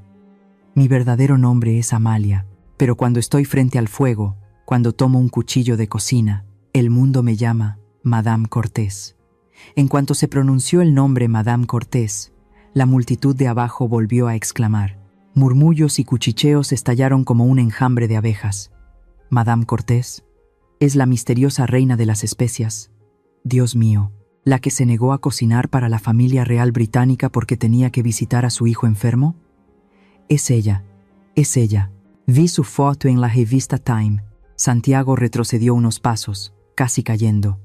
Mi verdadero nombre es Amalia, pero cuando estoy frente al fuego, cuando tomo un cuchillo de cocina, el mundo me llama Madame Cortés. En cuanto se pronunció el nombre Madame Cortés, la multitud de abajo volvió a exclamar. Murmullos y cuchicheos estallaron como un enjambre de abejas. Madame Cortés es la misteriosa reina de las especias. Dios mío, ¿la que se negó a cocinar para la familia real británica porque tenía que visitar a su hijo enfermo? Es ella, es ella. Vi su foto en la revista Time. Santiago retrocedió unos pasos, casi cayendo.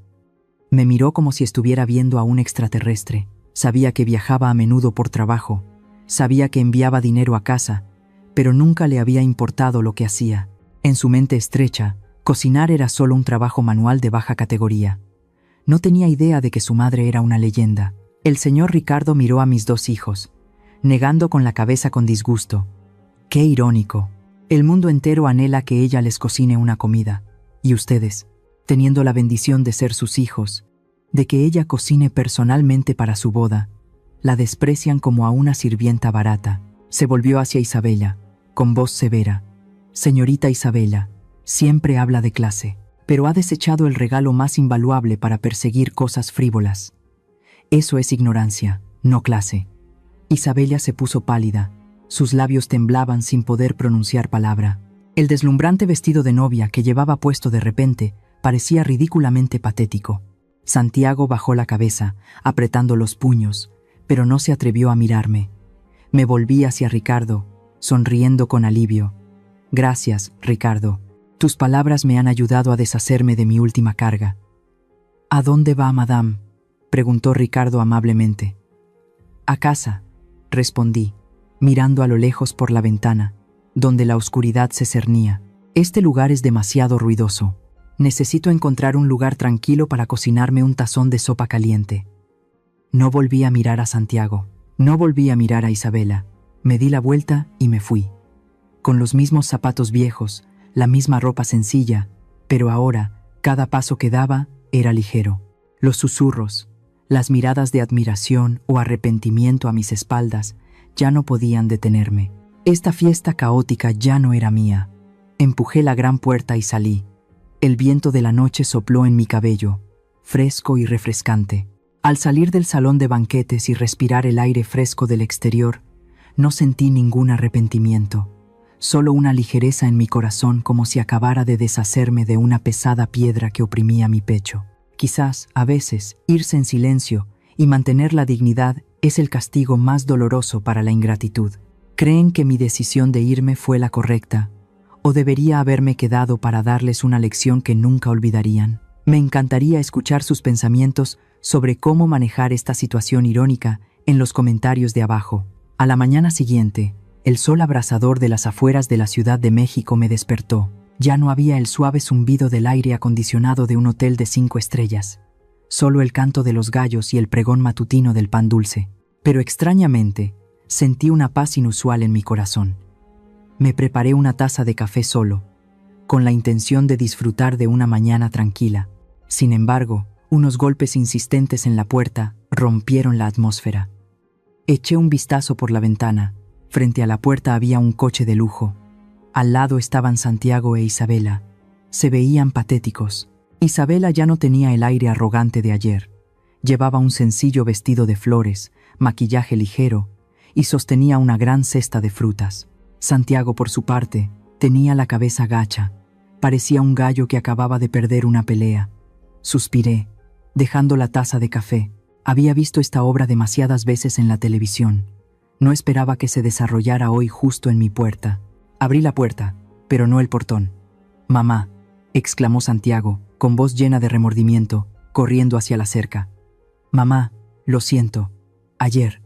Me miró como si estuviera viendo a un extraterrestre. Sabía que viajaba a menudo por trabajo. Sabía que enviaba dinero a casa, pero nunca le había importado lo que hacía. En su mente estrecha, cocinar era solo un trabajo manual de baja categoría. No tenía idea de que su madre era una leyenda. El señor Ricardo miró a mis dos hijos, negando con la cabeza con disgusto. Qué irónico. El mundo entero anhela que ella les cocine una comida, y ustedes, teniendo la bendición de ser sus hijos, de que ella cocine personalmente para su boda, la desprecian como a una sirvienta barata. Se volvió hacia Isabela, con voz severa. Señorita Isabela, siempre habla de clase, pero ha desechado el regalo más invaluable para perseguir cosas frívolas. Eso es ignorancia, no clase. Isabela se puso pálida, sus labios temblaban sin poder pronunciar palabra. El deslumbrante vestido de novia que llevaba puesto de repente parecía ridículamente patético. Santiago bajó la cabeza, apretando los puños, pero no se atrevió a mirarme. Me volví hacia Ricardo, sonriendo con alivio. Gracias, Ricardo. Tus palabras me han ayudado a deshacerme de mi última carga. ¿A dónde va, madame?, preguntó Ricardo amablemente. A casa, respondí, mirando a lo lejos por la ventana, donde la oscuridad se cernía. Este lugar es demasiado ruidoso. Necesito encontrar un lugar tranquilo para cocinarme un tazón de sopa caliente. No volví a mirar a Santiago. No volví a mirar a Isabela. Me di la vuelta y me fui. Con los mismos zapatos viejos, la misma ropa sencilla, pero ahora, cada paso que daba era ligero. Los susurros, las miradas de admiración o arrepentimiento a mis espaldas ya no podían detenerme. Esta fiesta caótica ya no era mía. Empujé la gran puerta y salí. El viento de la noche sopló en mi cabello, fresco y refrescante. Al salir del salón de banquetes y respirar el aire fresco del exterior, no sentí ningún arrepentimiento, solo una ligereza en mi corazón como si acabara de deshacerme de una pesada piedra que oprimía mi pecho. Quizás, a veces, irse en silencio y mantener la dignidad es el castigo más doloroso para la ingratitud. ¿Creen que mi decisión de irme fue la correcta? ¿O debería haberme quedado para darles una lección que nunca olvidarían? Me encantaría escuchar sus pensamientos sobre cómo manejar esta situación irónica en los comentarios de abajo. A la mañana siguiente, el sol abrasador de las afueras de la Ciudad de México me despertó. Ya no había el suave zumbido del aire acondicionado de un hotel de 5 estrellas, solo el canto de los gallos y el pregón matutino del pan dulce. Pero extrañamente, sentí una paz inusual en mi corazón. Me preparé una taza de café solo, con la intención de disfrutar de una mañana tranquila. Sin embargo, unos golpes insistentes en la puerta rompieron la atmósfera. Eché un vistazo por la ventana. Frente a la puerta había un coche de lujo. Al lado estaban Santiago e Isabela. Se veían patéticos. Isabela ya no tenía el aire arrogante de ayer. Llevaba un sencillo vestido de flores, maquillaje ligero, y sostenía una gran cesta de frutas. Santiago, por su parte, tenía la cabeza gacha. Parecía un gallo que acababa de perder una pelea. Suspiré, dejando la taza de café. Había visto esta obra demasiadas veces en la televisión. No esperaba que se desarrollara hoy justo en mi puerta. Abrí la puerta, pero no el portón. «Mamá», exclamó Santiago, con voz llena de remordimiento, corriendo hacia la cerca. «Mamá, lo siento. Ayer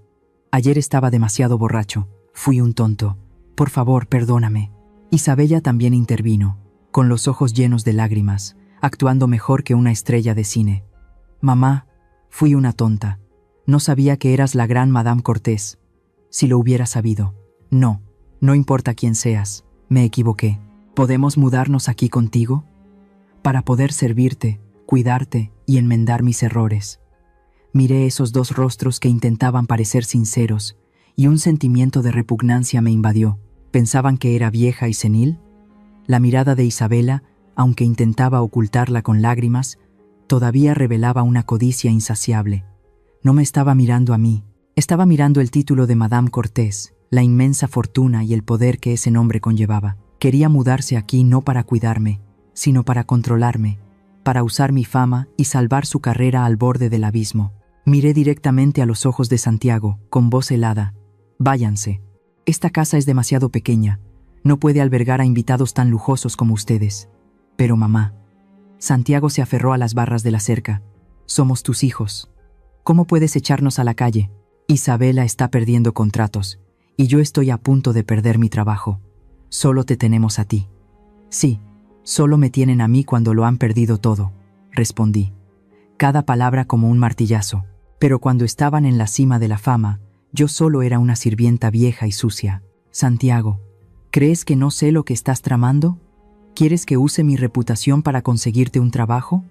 estaba demasiado borracho. Fui un tonto. Por favor, perdóname». Isabela también intervino, con los ojos llenos de lágrimas, actuando mejor que una estrella de cine. «Mamá, fui una tonta. No sabía que eras la gran Madame Cortés. Si lo hubiera sabido. No importa quién seas, me equivoqué. ¿Podemos mudarnos aquí contigo? Para poder servirte, cuidarte y enmendar mis errores». Miré esos dos rostros que intentaban parecer sinceros, y un sentimiento de repugnancia me invadió. ¿Pensaban que era vieja y senil? La mirada de Isabela, aunque intentaba ocultarla con lágrimas, todavía revelaba una codicia insaciable. No me estaba mirando a mí, estaba mirando el título de Madame Cortés, la inmensa fortuna y el poder que ese nombre conllevaba. Quería mudarse aquí no para cuidarme, sino para controlarme, para usar mi fama y salvar su carrera al borde del abismo. Miré directamente a los ojos de Santiago, con voz helada. «Váyanse. Esta casa es demasiado pequeña. No puede albergar a invitados tan lujosos como ustedes». «Pero mamá». Santiago se aferró a las barras de la cerca. «Somos tus hijos. ¿Cómo puedes echarnos a la calle? Isabela está perdiendo contratos, y yo estoy a punto de perder mi trabajo. Solo te tenemos a ti». «Sí, solo me tienen a mí cuando lo han perdido todo», respondí. Cada palabra como un martillazo. Pero cuando estaban en la cima de la fama, yo solo era una sirvienta vieja y sucia. «Santiago, ¿Crees que no sé lo que estás tramando? ¿Quieres que use mi reputación para conseguirte un trabajo?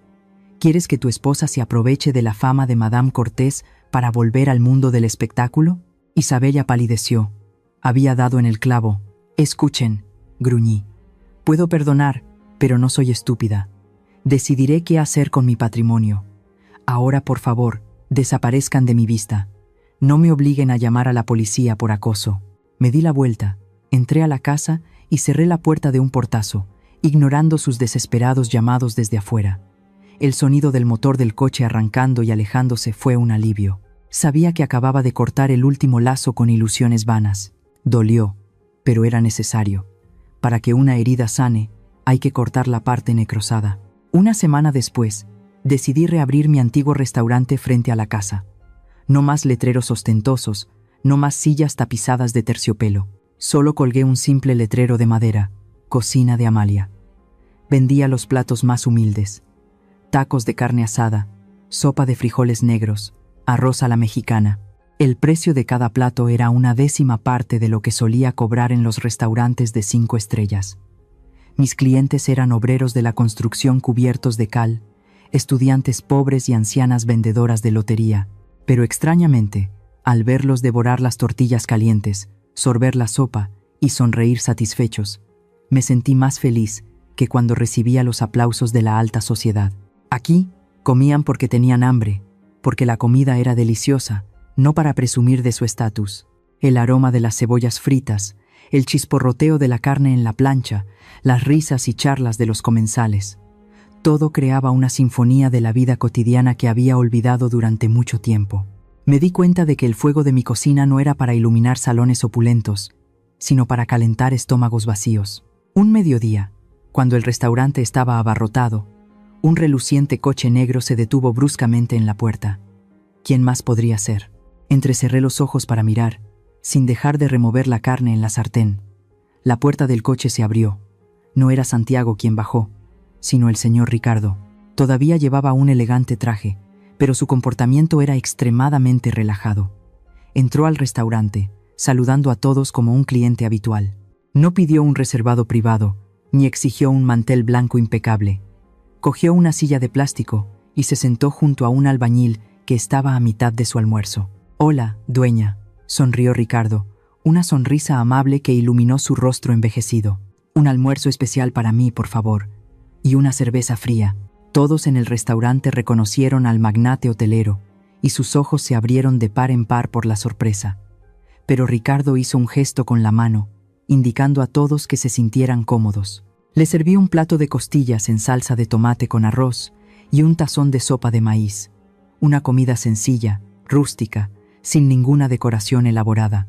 ¿Quieres que tu esposa se aproveche de la fama de Madame Cortés para volver al mundo del espectáculo? Isabella palideció. Había dado en el clavo. Escuchen, gruñí. Puedo perdonar, pero no soy estúpida. Decidiré qué hacer con mi patrimonio. Ahora, por favor, desaparezcan de mi vista. No me obliguen a llamar a la policía por acoso. Me di la vuelta, entré a la casa y cerré la puerta de un portazo, ignorando sus desesperados llamados desde afuera. El sonido del motor del coche arrancando y alejándose fue un alivio. Sabía que acababa de cortar el último lazo con ilusiones vanas. Dolió, pero era necesario. Para que una herida sane, hay que cortar la parte necrosada. Una semana después, decidí reabrir mi antiguo restaurante frente a la casa. No más letreros ostentosos, no más sillas tapizadas de terciopelo. Solo colgué un simple letrero de madera: Cocina de Amalia. Vendía los platos más humildes: tacos de carne asada, sopa de frijoles negros, arroz a la mexicana. El precio de cada plato era una décima parte de lo que solía cobrar en los restaurantes de 5 estrellas. Mis clientes eran obreros de la construcción cubiertos de cal, estudiantes pobres y ancianas vendedoras de lotería, pero extrañamente, al verlos devorar las tortillas calientes, sorber la sopa y sonreír satisfechos, me sentí más feliz que cuando recibía los aplausos de la alta sociedad. Aquí, comían porque tenían hambre, porque la comida era deliciosa, no para presumir de su estatus. El aroma de las cebollas fritas, el chisporroteo de la carne en la plancha, las risas y charlas de los comensales. Todo creaba una sinfonía de la vida cotidiana que había olvidado durante mucho tiempo. Me di cuenta de que el fuego de mi cocina no era para iluminar salones opulentos, sino para calentar estómagos vacíos. Un mediodía, cuando el restaurante estaba abarrotado, un reluciente coche negro se detuvo bruscamente en la puerta. ¿Quién más podría ser? Entrecerré los ojos para mirar, sin dejar de remover la carne en la sartén. La puerta del coche se abrió. No era Santiago quien bajó, sino el señor Ricardo. Todavía llevaba un elegante traje, pero su comportamiento era extremadamente relajado. Entró al restaurante, saludando a todos como un cliente habitual. No pidió un reservado privado, ni exigió un mantel blanco impecable. Cogió una silla de plástico y se sentó junto a un albañil que estaba a mitad de su almuerzo. «Hola, dueña», sonrió Ricardo, una sonrisa amable que iluminó su rostro envejecido. «Un almuerzo especial para mí, por favor, y una cerveza fría». Todos en el restaurante reconocieron al magnate hotelero, y sus ojos se abrieron de par en par por la sorpresa. Pero Ricardo hizo un gesto con la mano, indicando a todos que se sintieran cómodos. Le serví un plato de costillas en salsa de tomate con arroz y un tazón de sopa de maíz. Una comida sencilla, rústica, sin ninguna decoración elaborada.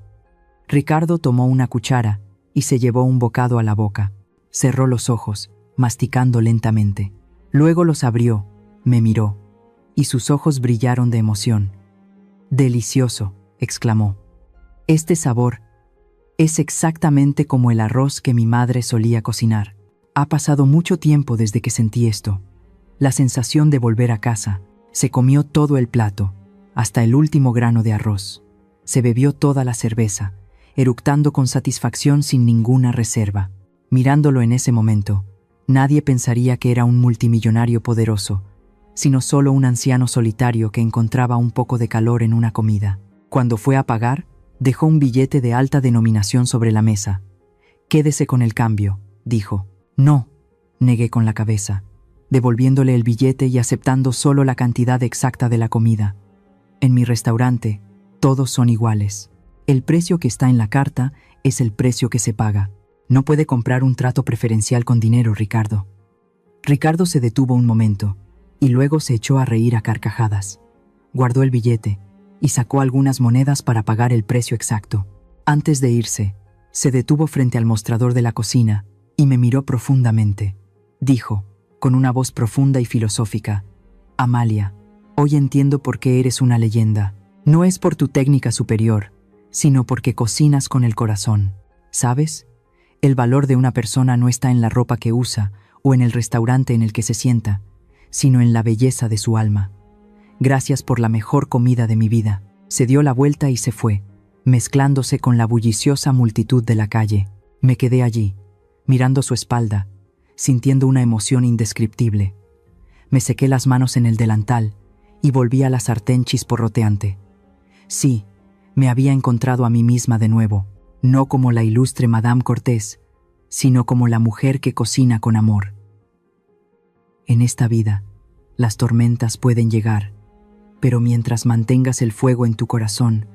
Ricardo tomó una cuchara y se llevó un bocado a la boca. Cerró los ojos, masticando lentamente. Luego los abrió, me miró, y sus ojos brillaron de emoción. «Delicioso», exclamó. «Este sabor es exactamente como el arroz que mi madre solía cocinar». Ha pasado mucho tiempo desde que sentí esto. La sensación de volver a casa. Se comió todo el plato, hasta el último grano de arroz. Se bebió toda la cerveza, eructando con satisfacción sin ninguna reserva. Mirándolo en ese momento, nadie pensaría que era un multimillonario poderoso, sino solo un anciano solitario que encontraba un poco de calor en una comida. Cuando fue a pagar, dejó un billete de alta denominación sobre la mesa. «Quédese con el cambio», dijo. «No», negué con la cabeza, devolviéndole el billete y aceptando solo la cantidad exacta de la comida. En mi restaurante, todos son iguales. El precio que está en la carta es el precio que se paga. No puede comprar un trato preferencial con dinero, Ricardo». Ricardo se detuvo un momento, y luego se echó a reír a carcajadas. Guardó el billete y sacó algunas monedas para pagar el precio exacto. Antes de irse, se detuvo frente al mostrador de la cocina y me miró profundamente. Dijo, con una voz profunda y filosófica: «Amalia, hoy entiendo por qué eres una leyenda. No es por tu técnica superior, sino porque cocinas con el corazón. ¿Sabes? El valor de una persona no está en la ropa que usa o en el restaurante en el que se sienta, sino en la belleza de su alma. Gracias por la mejor comida de mi vida». Se dio la vuelta y se fue, mezclándose con la bulliciosa multitud de la calle. Me quedé allí, mirando su espalda, sintiendo una emoción indescriptible. Me sequé las manos en el delantal y volví a la sartén chisporroteante. Sí, me había encontrado a mí misma de nuevo, no como la ilustre Madame Cortés, sino como la mujer que cocina con amor. En esta vida, las tormentas pueden llegar, pero mientras mantengas el fuego en tu corazón,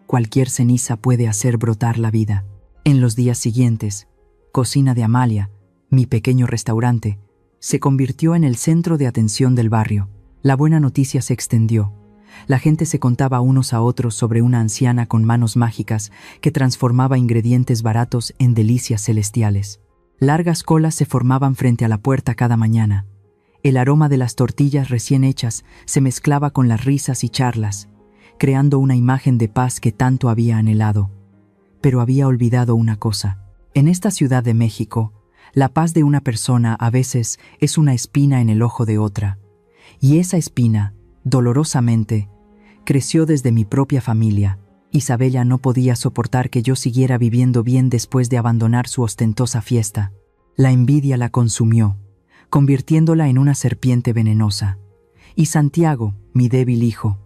cualquier ceniza puede hacer brotar la vida. En los días siguientes, Cocina de Amalia, mi pequeño restaurante, se convirtió en el centro de atención del barrio. La buena noticia se extendió. La gente se contaba unos a otros sobre una anciana con manos mágicas que transformaba ingredientes baratos en delicias celestiales. Largas colas se formaban frente a la puerta cada mañana. El aroma de las tortillas recién hechas se mezclaba con las risas y charlas, creando una imagen de paz que tanto había anhelado. Pero había olvidado una cosa. En esta Ciudad de México, la paz de una persona a veces es una espina en el ojo de otra. Y esa espina, dolorosamente, creció desde mi propia familia. Isabella no podía soportar que yo siguiera viviendo bien después de abandonar su ostentosa fiesta. La envidia la consumió, convirtiéndola en una serpiente venenosa. Y Santiago, mi débil hijo,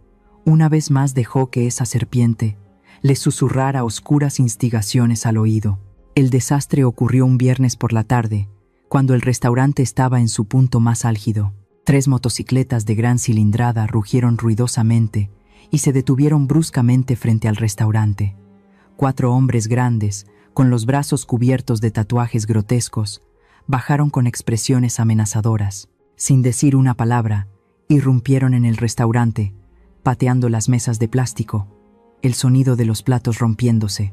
una vez más dejó que esa serpiente le susurrara oscuras instigaciones al oído. El desastre ocurrió un viernes por la tarde, cuando el restaurante estaba en su punto más álgido. 3 motocicletas de gran cilindrada rugieron ruidosamente y se detuvieron bruscamente frente al restaurante. 4 hombres grandes, con los brazos cubiertos de tatuajes grotescos, bajaron con expresiones amenazadoras. Sin decir una palabra, irrumpieron en el restaurante, pateando las mesas de plástico, el sonido de los platos rompiéndose,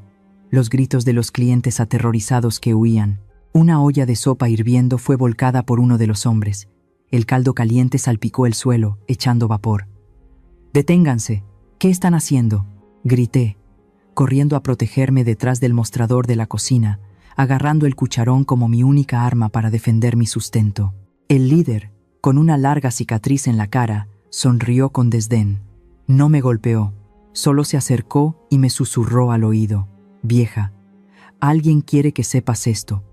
los gritos de los clientes aterrorizados que huían. Una olla de sopa hirviendo fue volcada por uno de los hombres. El caldo caliente salpicó el suelo, echando vapor. «¡Deténganse! ¿Qué están haciendo?», grité, corriendo a protegerme detrás del mostrador de la cocina, agarrando el cucharón como mi única arma para defender mi sustento. El líder, con una larga cicatriz en la cara, sonrió con desdén. No me golpeó, solo se acercó y me susurró al oído: «Vieja, alguien quiere que sepas esto.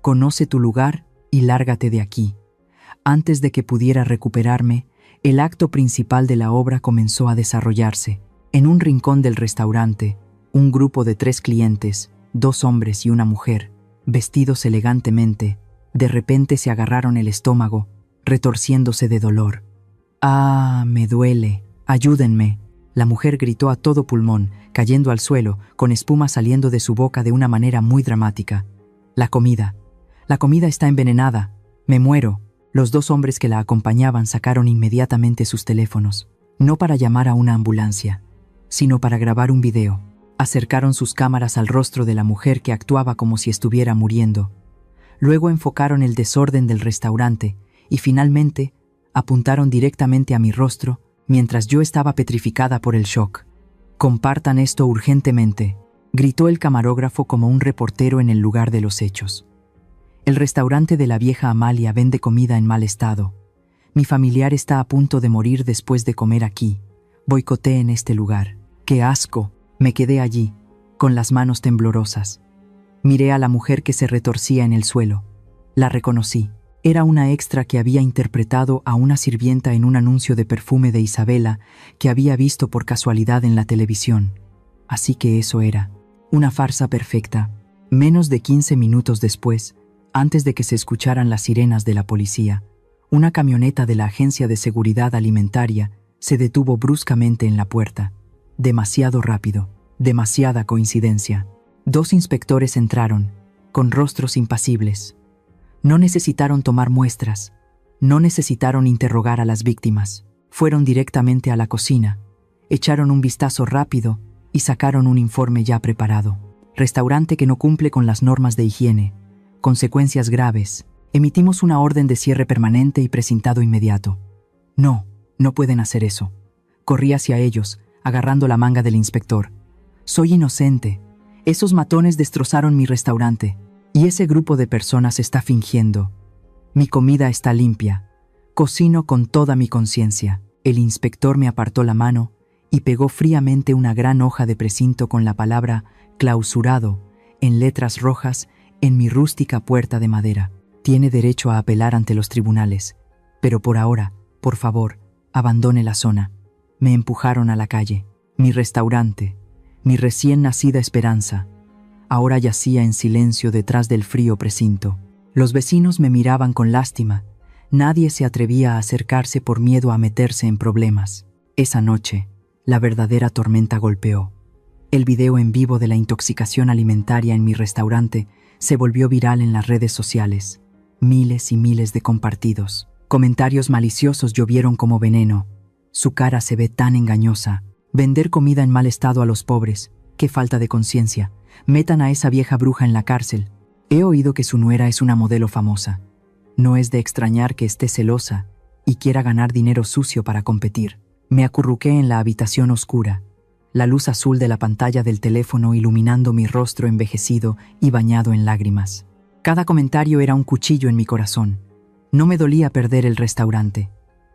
Conoce tu lugar y lárgate de aquí». Antes de que pudiera recuperarme, el acto principal de la obra comenzó a desarrollarse. En un rincón del restaurante, un grupo de 3 clientes, 2 hombres y una mujer, vestidos elegantemente, de repente se agarraron el estómago, retorciéndose de dolor. «¡Ah, me duele! ¡Ayúdenme!», la mujer gritó a todo pulmón, cayendo al suelo, con espuma saliendo de su boca de una manera muy dramática. La comida está envenenada. ¡Me muero!». Los 2 hombres que la acompañaban sacaron inmediatamente sus teléfonos, no para llamar a una ambulancia, sino para grabar un video. Acercaron sus cámaras al rostro de la mujer que actuaba como si estuviera muriendo. Luego enfocaron el desorden del restaurante y finalmente apuntaron directamente a mi rostro mientras yo estaba petrificada por el shock. «Compartan esto urgentemente», gritó el camarógrafo como un reportero en el lugar de los hechos. «El restaurante de la vieja Amalia vende comida en mal estado. Mi familiar está a punto de morir después de comer aquí. Boicoteen este lugar». «¡Qué asco!». Me quedé allí, con las manos temblorosas. Miré a la mujer que se retorcía en el suelo. La reconocí. Era una extra que había interpretado a una sirvienta en un anuncio de perfume de Isabela que había visto por casualidad en la televisión. Así que eso era una farsa perfecta. Menos de 15 minutos después, antes de que se escucharan las sirenas de la policía, una camioneta de la Agencia de Seguridad Alimentaria se detuvo bruscamente en la puerta. Demasiado rápido, demasiada coincidencia. 2 inspectores entraron, con rostros impasibles. No necesitaron tomar muestras, no necesitaron interrogar a las víctimas. Fueron directamente a la cocina, echaron un vistazo rápido y sacaron un informe ya preparado. «Restaurante que no cumple con las normas de higiene. Consecuencias graves. Emitimos una orden de cierre permanente y precintado inmediato». «No, no pueden hacer eso». Corrí hacia ellos, agarrando la manga del inspector. «Soy inocente. Esos matones destrozaron mi restaurante. Y ese grupo de personas está fingiendo. Mi comida está limpia. Cocino con toda mi conciencia». El inspector me apartó la mano y pegó fríamente una gran hoja de precinto con la palabra «clausurado» en letras rojas en mi rústica puerta de madera. Tiene derecho a apelar ante los tribunales, pero por ahora, por favor, abandone la zona. Me empujaron a la calle. Mi restaurante, mi recién nacida esperanza, ahora yacía en silencio detrás del frío precinto. Los vecinos me miraban con lástima. Nadie se atrevía a acercarse por miedo a meterse en problemas. Esa noche, la verdadera tormenta golpeó. El video en vivo de la intoxicación alimentaria en mi restaurante se volvió viral en las redes sociales. Miles y miles de compartidos. Comentarios maliciosos llovieron como veneno. Su cara se ve tan engañosa. Vender comida en mal estado a los pobres. Qué falta de conciencia. Metan a esa vieja bruja en la cárcel. He oído que su nuera es una modelo famosa. No es de extrañar que esté celosa y quiera ganar dinero sucio para competir. Me acurruqué en la habitación oscura, la luz azul de la pantalla del teléfono iluminando mi rostro envejecido y bañado en lágrimas. Cada comentario era un cuchillo en mi corazón. No me dolía perder el restaurante.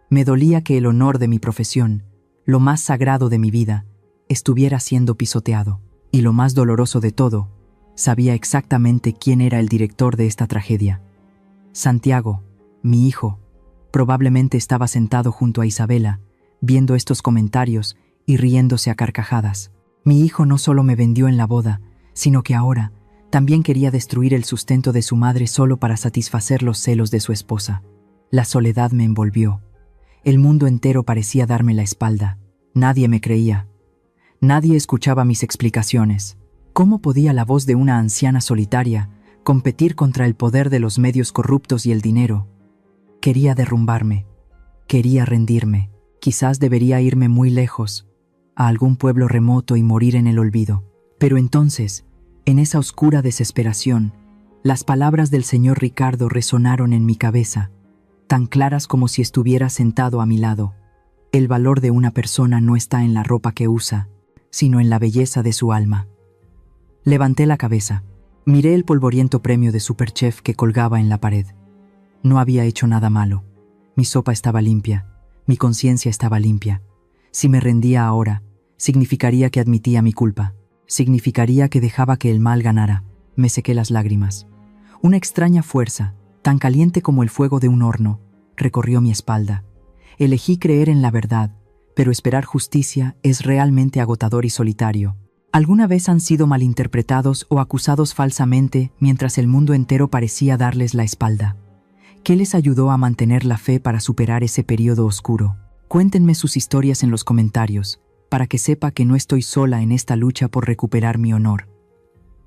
Me dolía que el honor de mi profesión, lo más sagrado de mi vida, estuviera siendo pisoteado. Y lo más doloroso de todo, sabía exactamente quién era el director de esta tragedia. Santiago, mi hijo, probablemente estaba sentado junto a Isabela, viendo estos comentarios y riéndose a carcajadas. Mi hijo no solo me vendió en la boda, sino que ahora también quería destruir el sustento de su madre solo para satisfacer los celos de su esposa. La soledad me envolvió. El mundo entero parecía darme la espalda. Nadie me creía. Nadie escuchaba mis explicaciones. ¿Cómo podía la voz de una anciana solitaria competir contra el poder de los medios corruptos y el dinero? Quería derrumbarme. Quería rendirme. Quizás debería irme muy lejos, a algún pueblo remoto y morir en el olvido. Pero entonces, en esa oscura desesperación, las palabras del señor Ricardo resonaron en mi cabeza, tan claras como si estuviera sentado a mi lado. El valor de una persona no está en la ropa que usa, sino en la belleza de su alma. Levanté la cabeza. Miré el polvoriento premio de Superchef que colgaba en la pared. No había hecho nada malo. Mi sopa estaba limpia. Mi conciencia estaba limpia. Si me rendía ahora, significaría que admitía mi culpa. Significaría que dejaba que el mal ganara. Me sequé las lágrimas. Una extraña fuerza, tan caliente como el fuego de un horno, recorrió mi espalda. Elegí creer en la verdad, pero esperar justicia es realmente agotador y solitario. ¿Alguna vez han sido malinterpretados o acusados falsamente mientras el mundo entero parecía darles la espalda? ¿Qué les ayudó a mantener la fe para superar ese periodo oscuro? Cuéntenme sus historias en los comentarios, para que sepa que no estoy sola en esta lucha por recuperar mi honor.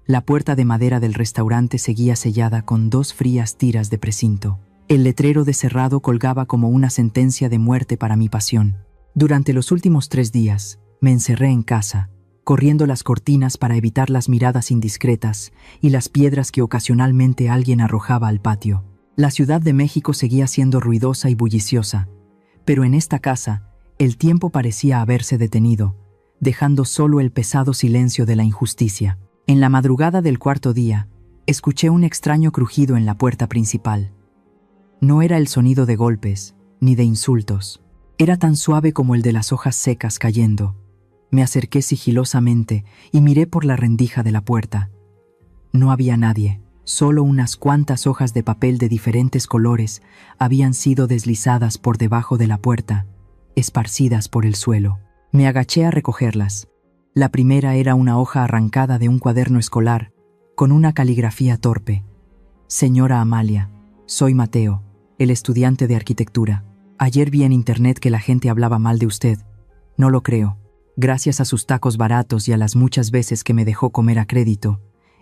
La puerta de madera del restaurante seguía sellada con 2 frías tiras de precinto. El letrero de cerrado colgaba como una sentencia de muerte para mi pasión. Durante los últimos 3 días, me encerré en casa, corriendo las cortinas para evitar las miradas indiscretas y las piedras que ocasionalmente alguien arrojaba al patio. La Ciudad de México seguía siendo ruidosa y bulliciosa, pero en esta casa, el tiempo parecía haberse detenido, dejando solo el pesado silencio de la injusticia. En la madrugada del 4.º día, escuché un extraño crujido en la puerta principal. No era el sonido de golpes, ni de insultos. Era tan suave como el de las hojas secas cayendo. Me acerqué sigilosamente y miré por la rendija de la puerta. No había nadie. Solo unas cuantas hojas de papel de diferentes colores habían sido deslizadas por debajo de la puerta, esparcidas por el suelo. Me agaché a recogerlas. La primera era una hoja arrancada de un cuaderno escolar, con una caligrafía torpe. Señora Amalia, soy Mateo, el estudiante de arquitectura. Ayer vi en internet que la gente hablaba mal de usted. No lo creo. Gracias a sus tacos baratos y a las muchas veces que me dejó comer a crédito,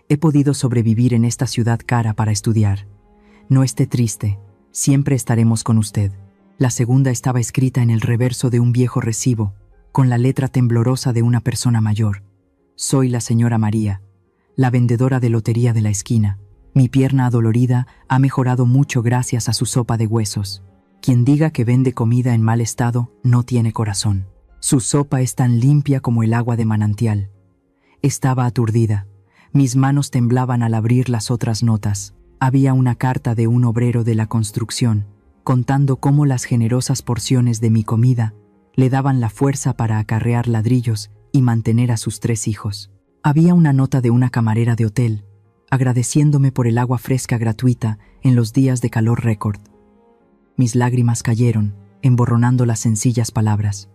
he podido sobrevivir en esta ciudad cara para estudiar. No esté triste, siempre estaremos con usted. La segunda estaba escrita en el reverso de un viejo recibo, con la letra temblorosa de una persona mayor. Soy la señora María, la vendedora de lotería de la esquina. Mi pierna adolorida ha mejorado mucho gracias a su sopa de huesos. Quien diga que vende comida en mal estado no tiene corazón. Su sopa es tan limpia como el agua de manantial. Estaba aturdida. Mis manos temblaban al abrir las otras notas. Había una carta de un obrero de la construcción, contando cómo las generosas porciones de mi comida le daban la fuerza para acarrear ladrillos y mantener a sus 3 hijos. Había una nota de una camarera de hotel, agradeciéndome por el agua fresca gratuita en los días de calor récord. Mis lágrimas cayeron, emborronando las sencillas palabras.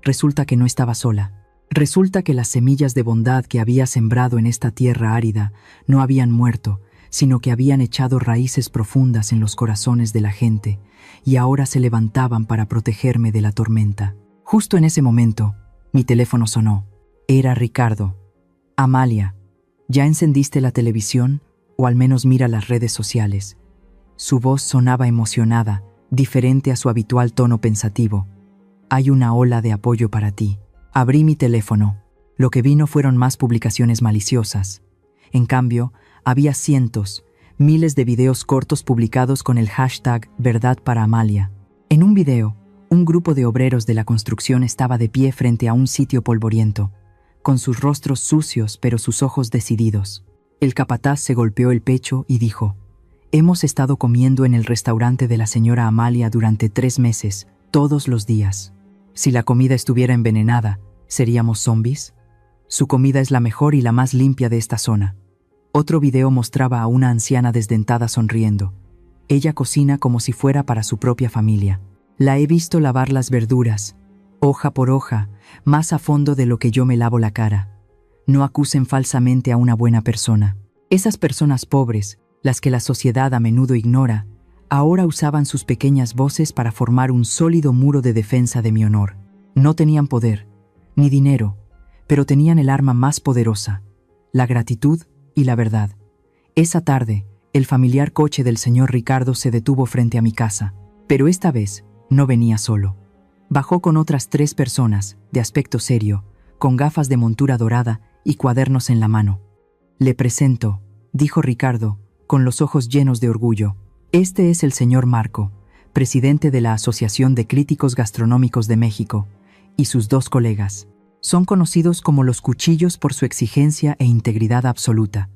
Resulta que no estaba sola. Resulta que las semillas de bondad que había sembrado en esta tierra árida no habían muerto, sino que habían echado raíces profundas en los corazones de la gente, y ahora se levantaban para protegerme de la tormenta. Justo en ese momento, mi teléfono sonó. Era Ricardo. Amalia, ¿ya encendiste la televisión? O al menos mira las redes sociales. Su voz sonaba emocionada, diferente a su habitual tono pensativo. Hay una ola de apoyo para ti. Abrí mi teléfono. Lo que vi no fueron más publicaciones maliciosas. En cambio, había cientos, miles de videos cortos publicados con el hashtag Verdad para Amalia. En un video, un grupo de obreros de la construcción estaba de pie frente a un sitio polvoriento, con sus rostros sucios pero sus ojos decididos. El capataz se golpeó el pecho y dijo: «Hemos estado comiendo en el restaurante de la señora Amalia durante 3 meses, todos los días. Si la comida estuviera envenenada, ¿seríamos zombies? Su comida es la mejor y la más limpia de esta zona». Otro video mostraba a una anciana desdentada sonriendo. Ella cocina como si fuera para su propia familia. La he visto lavar las verduras, hoja por hoja, más a fondo de lo que yo me lavo la cara. No acusen falsamente a una buena persona. Esas personas pobres, las que la sociedad a menudo ignora, ahora usaban sus pequeñas voces para formar un sólido muro de defensa de mi honor. No tenían poder, ni dinero, pero tenían el arma más poderosa, la gratitud y la verdad. Esa tarde, el familiar coche del señor Ricardo se detuvo frente a mi casa, pero esta vez no venía solo. Bajó con otras 3 personas, de aspecto serio, con gafas de montura dorada y cuadernos en la mano. «Le presento», dijo Ricardo, con los ojos llenos de orgullo. «Este es el señor Marco, presidente de la Asociación de Críticos Gastronómicos de México, y sus 2 colegas. Son conocidos como los Cuchillos por su exigencia e integridad absoluta.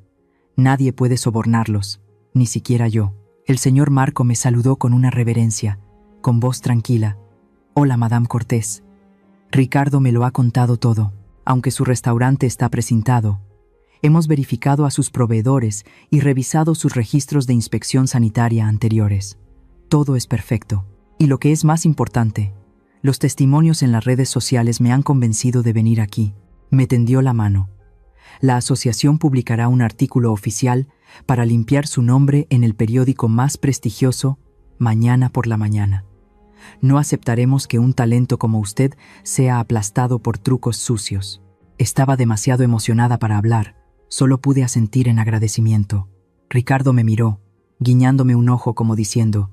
Nadie puede sobornarlos, ni siquiera yo». El señor Marco me saludó con una reverencia, con voz tranquila. «Hola, Madame Cortés. Ricardo me lo ha contado todo. Aunque su restaurante está precintado, hemos verificado a sus proveedores y revisado sus registros de inspección sanitaria anteriores. Todo es perfecto. Y lo que es más importante, los testimonios en las redes sociales me han convencido de venir aquí». Me tendió la mano. «La asociación publicará un artículo oficial para limpiar su nombre en el periódico más prestigioso mañana por la mañana. No aceptaremos que un talento como usted sea aplastado por trucos sucios». Estaba demasiado emocionada para hablar. Solo pude asentir en agradecimiento. Ricardo me miró, guiñándome un ojo como diciendo: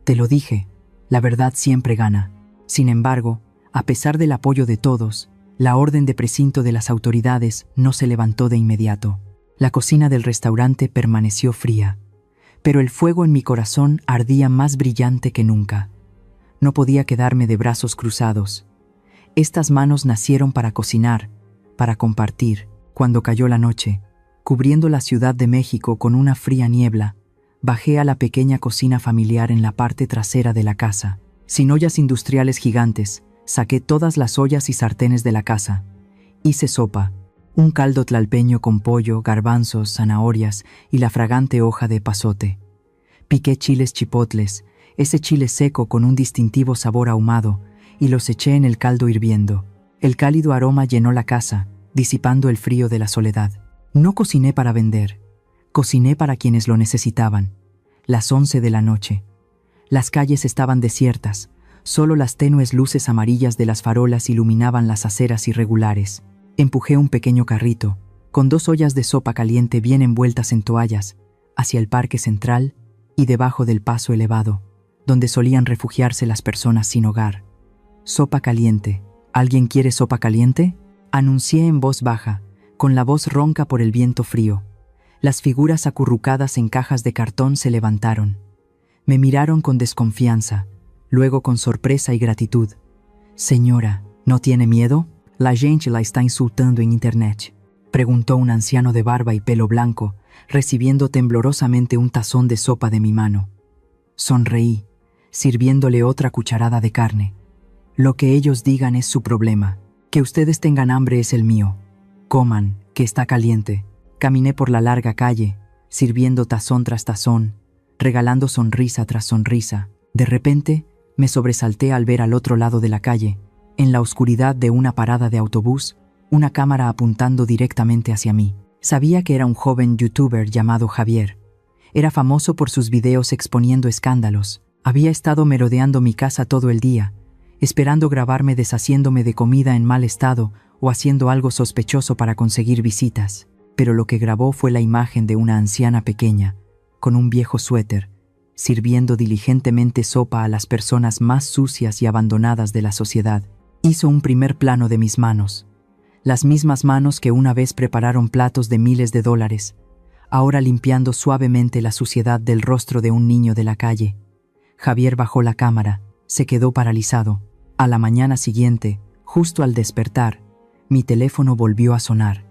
«Te lo dije, la verdad siempre gana». Sin embargo, a pesar del apoyo de todos, la orden de precinto de las autoridades no se levantó de inmediato. La cocina del restaurante permaneció fría, pero el fuego en mi corazón ardía más brillante que nunca. No podía quedarme de brazos cruzados. Estas manos nacieron para cocinar, para compartir. Cuando cayó la noche, cubriendo la Ciudad de México con una fría niebla, bajé a la pequeña cocina familiar en la parte trasera de la casa. Sin ollas industriales gigantes, saqué todas las ollas y sartenes de la casa. Hice sopa, un caldo tlalpeño con pollo, garbanzos, zanahorias y la fragante hoja de epazote. Piqué chiles chipotles, ese chile seco con un distintivo sabor ahumado, y los eché en el caldo hirviendo. El cálido aroma llenó la casa, disipando el frío de la soledad. No cociné para vender, cociné para quienes lo necesitaban. Las 11 de la noche. Las calles estaban desiertas, solo las tenues luces amarillas de las farolas iluminaban las aceras irregulares. Empujé un pequeño carrito, con 2 ollas de sopa caliente bien envueltas en toallas, hacia el parque central y debajo del paso elevado, donde solían refugiarse las personas sin hogar. «Sopa caliente. ¿Alguien quiere sopa caliente?», anuncié en voz baja, con la voz ronca por el viento frío. Las figuras acurrucadas en cajas de cartón se levantaron. Me miraron con desconfianza, luego con sorpresa y gratitud. «Señora, ¿no tiene miedo? La gente la está insultando en internet», preguntó un anciano de barba y pelo blanco, recibiendo temblorosamente un tazón de sopa de mi mano. Sonreí, sirviéndole otra cucharada de carne. «Lo que ellos digan es su problema. Que ustedes tengan hambre es el mío. Coman, que está caliente». Caminé por la larga calle, sirviendo tazón tras tazón, regalando sonrisa tras sonrisa. De repente, me sobresalté al ver al otro lado de la calle, en la oscuridad de una parada de autobús, una cámara apuntando directamente hacia mí. Sabía que era un joven youtuber llamado Javier. Era famoso por sus videos exponiendo escándalos. Había estado merodeando mi casa todo el día, esperando grabarme deshaciéndome de comida en mal estado o haciendo algo sospechoso para conseguir visitas. Pero lo que grabó fue la imagen de una anciana pequeña, con un viejo suéter, sirviendo diligentemente sopa a las personas más sucias y abandonadas de la sociedad. Hizo un primer plano de mis manos, las mismas manos que una vez prepararon platos de miles de dólares, ahora limpiando suavemente la suciedad del rostro de un niño de la calle. Javier bajó la cámara, se quedó paralizado. A la mañana siguiente, justo al despertar, mi teléfono volvió a sonar.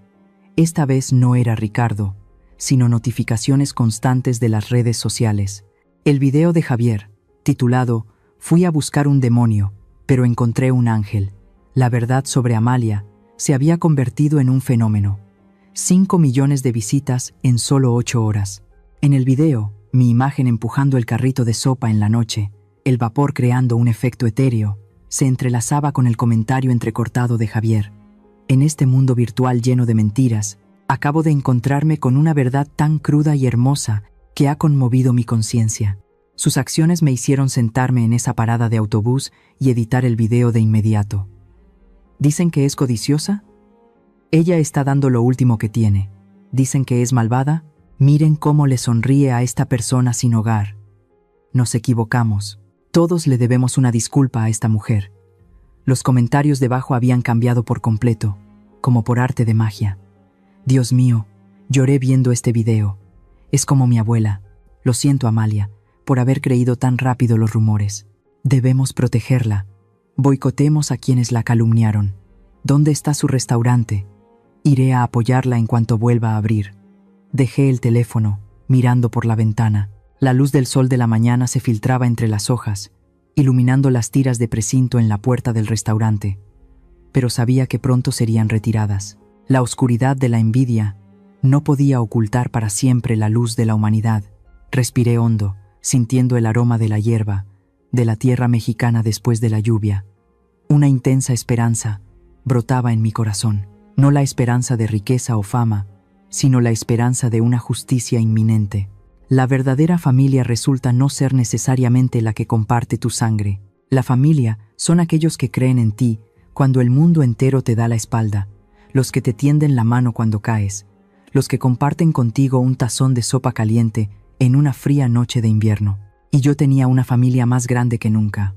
Esta vez no era Ricardo, sino notificaciones constantes de las redes sociales. El video de Javier, titulado "Fui a buscar un demonio, pero encontré un ángel. La verdad sobre Amalia", se había convertido en un fenómeno. 5 millones de visitas en solo 8 horas. En el video, mi imagen empujando el carrito de sopa en la noche, el vapor creando un efecto etéreo, se entrelazaba con el comentario entrecortado de Javier. En este mundo virtual lleno de mentiras, acabo de encontrarme con una verdad tan cruda y hermosa que ha conmovido mi conciencia. Sus acciones me hicieron sentarme en esa parada de autobús y editar el video de inmediato. ¿Dicen que es codiciosa? Ella está dando lo último que tiene. ¿Dicen que es malvada? Miren cómo le sonríe a esta persona sin hogar. Nos equivocamos. Todos le debemos una disculpa a esta mujer. Los comentarios debajo habían cambiado por completo, como por arte de magia. Dios mío, lloré viendo este video. Es como mi abuela. Lo siento, Amalia, por haber creído tan rápido los rumores. Debemos protegerla. Boicotemos a quienes la calumniaron. ¿Dónde está su restaurante? Iré a apoyarla en cuanto vuelva a abrir. Dejé el teléfono, mirando por la ventana. La luz del sol de la mañana se filtraba entre las hojas, iluminando las tiras de precinto en la puerta del restaurante. Pero sabía que pronto serían retiradas. La oscuridad de la envidia no podía ocultar para siempre la luz de la humanidad. Respiré hondo, sintiendo el aroma de la hierba, de la tierra mexicana después de la lluvia. Una intensa esperanza brotaba en mi corazón. No la esperanza de riqueza o fama, sino la esperanza de una justicia inminente. La verdadera familia resulta no ser necesariamente la que comparte tu sangre. La familia son aquellos que creen en ti cuando el mundo entero te da la espalda, los que te tienden la mano cuando caes, los que comparten contigo un tazón de sopa caliente en una fría noche de invierno. Y yo tenía una familia más grande que nunca.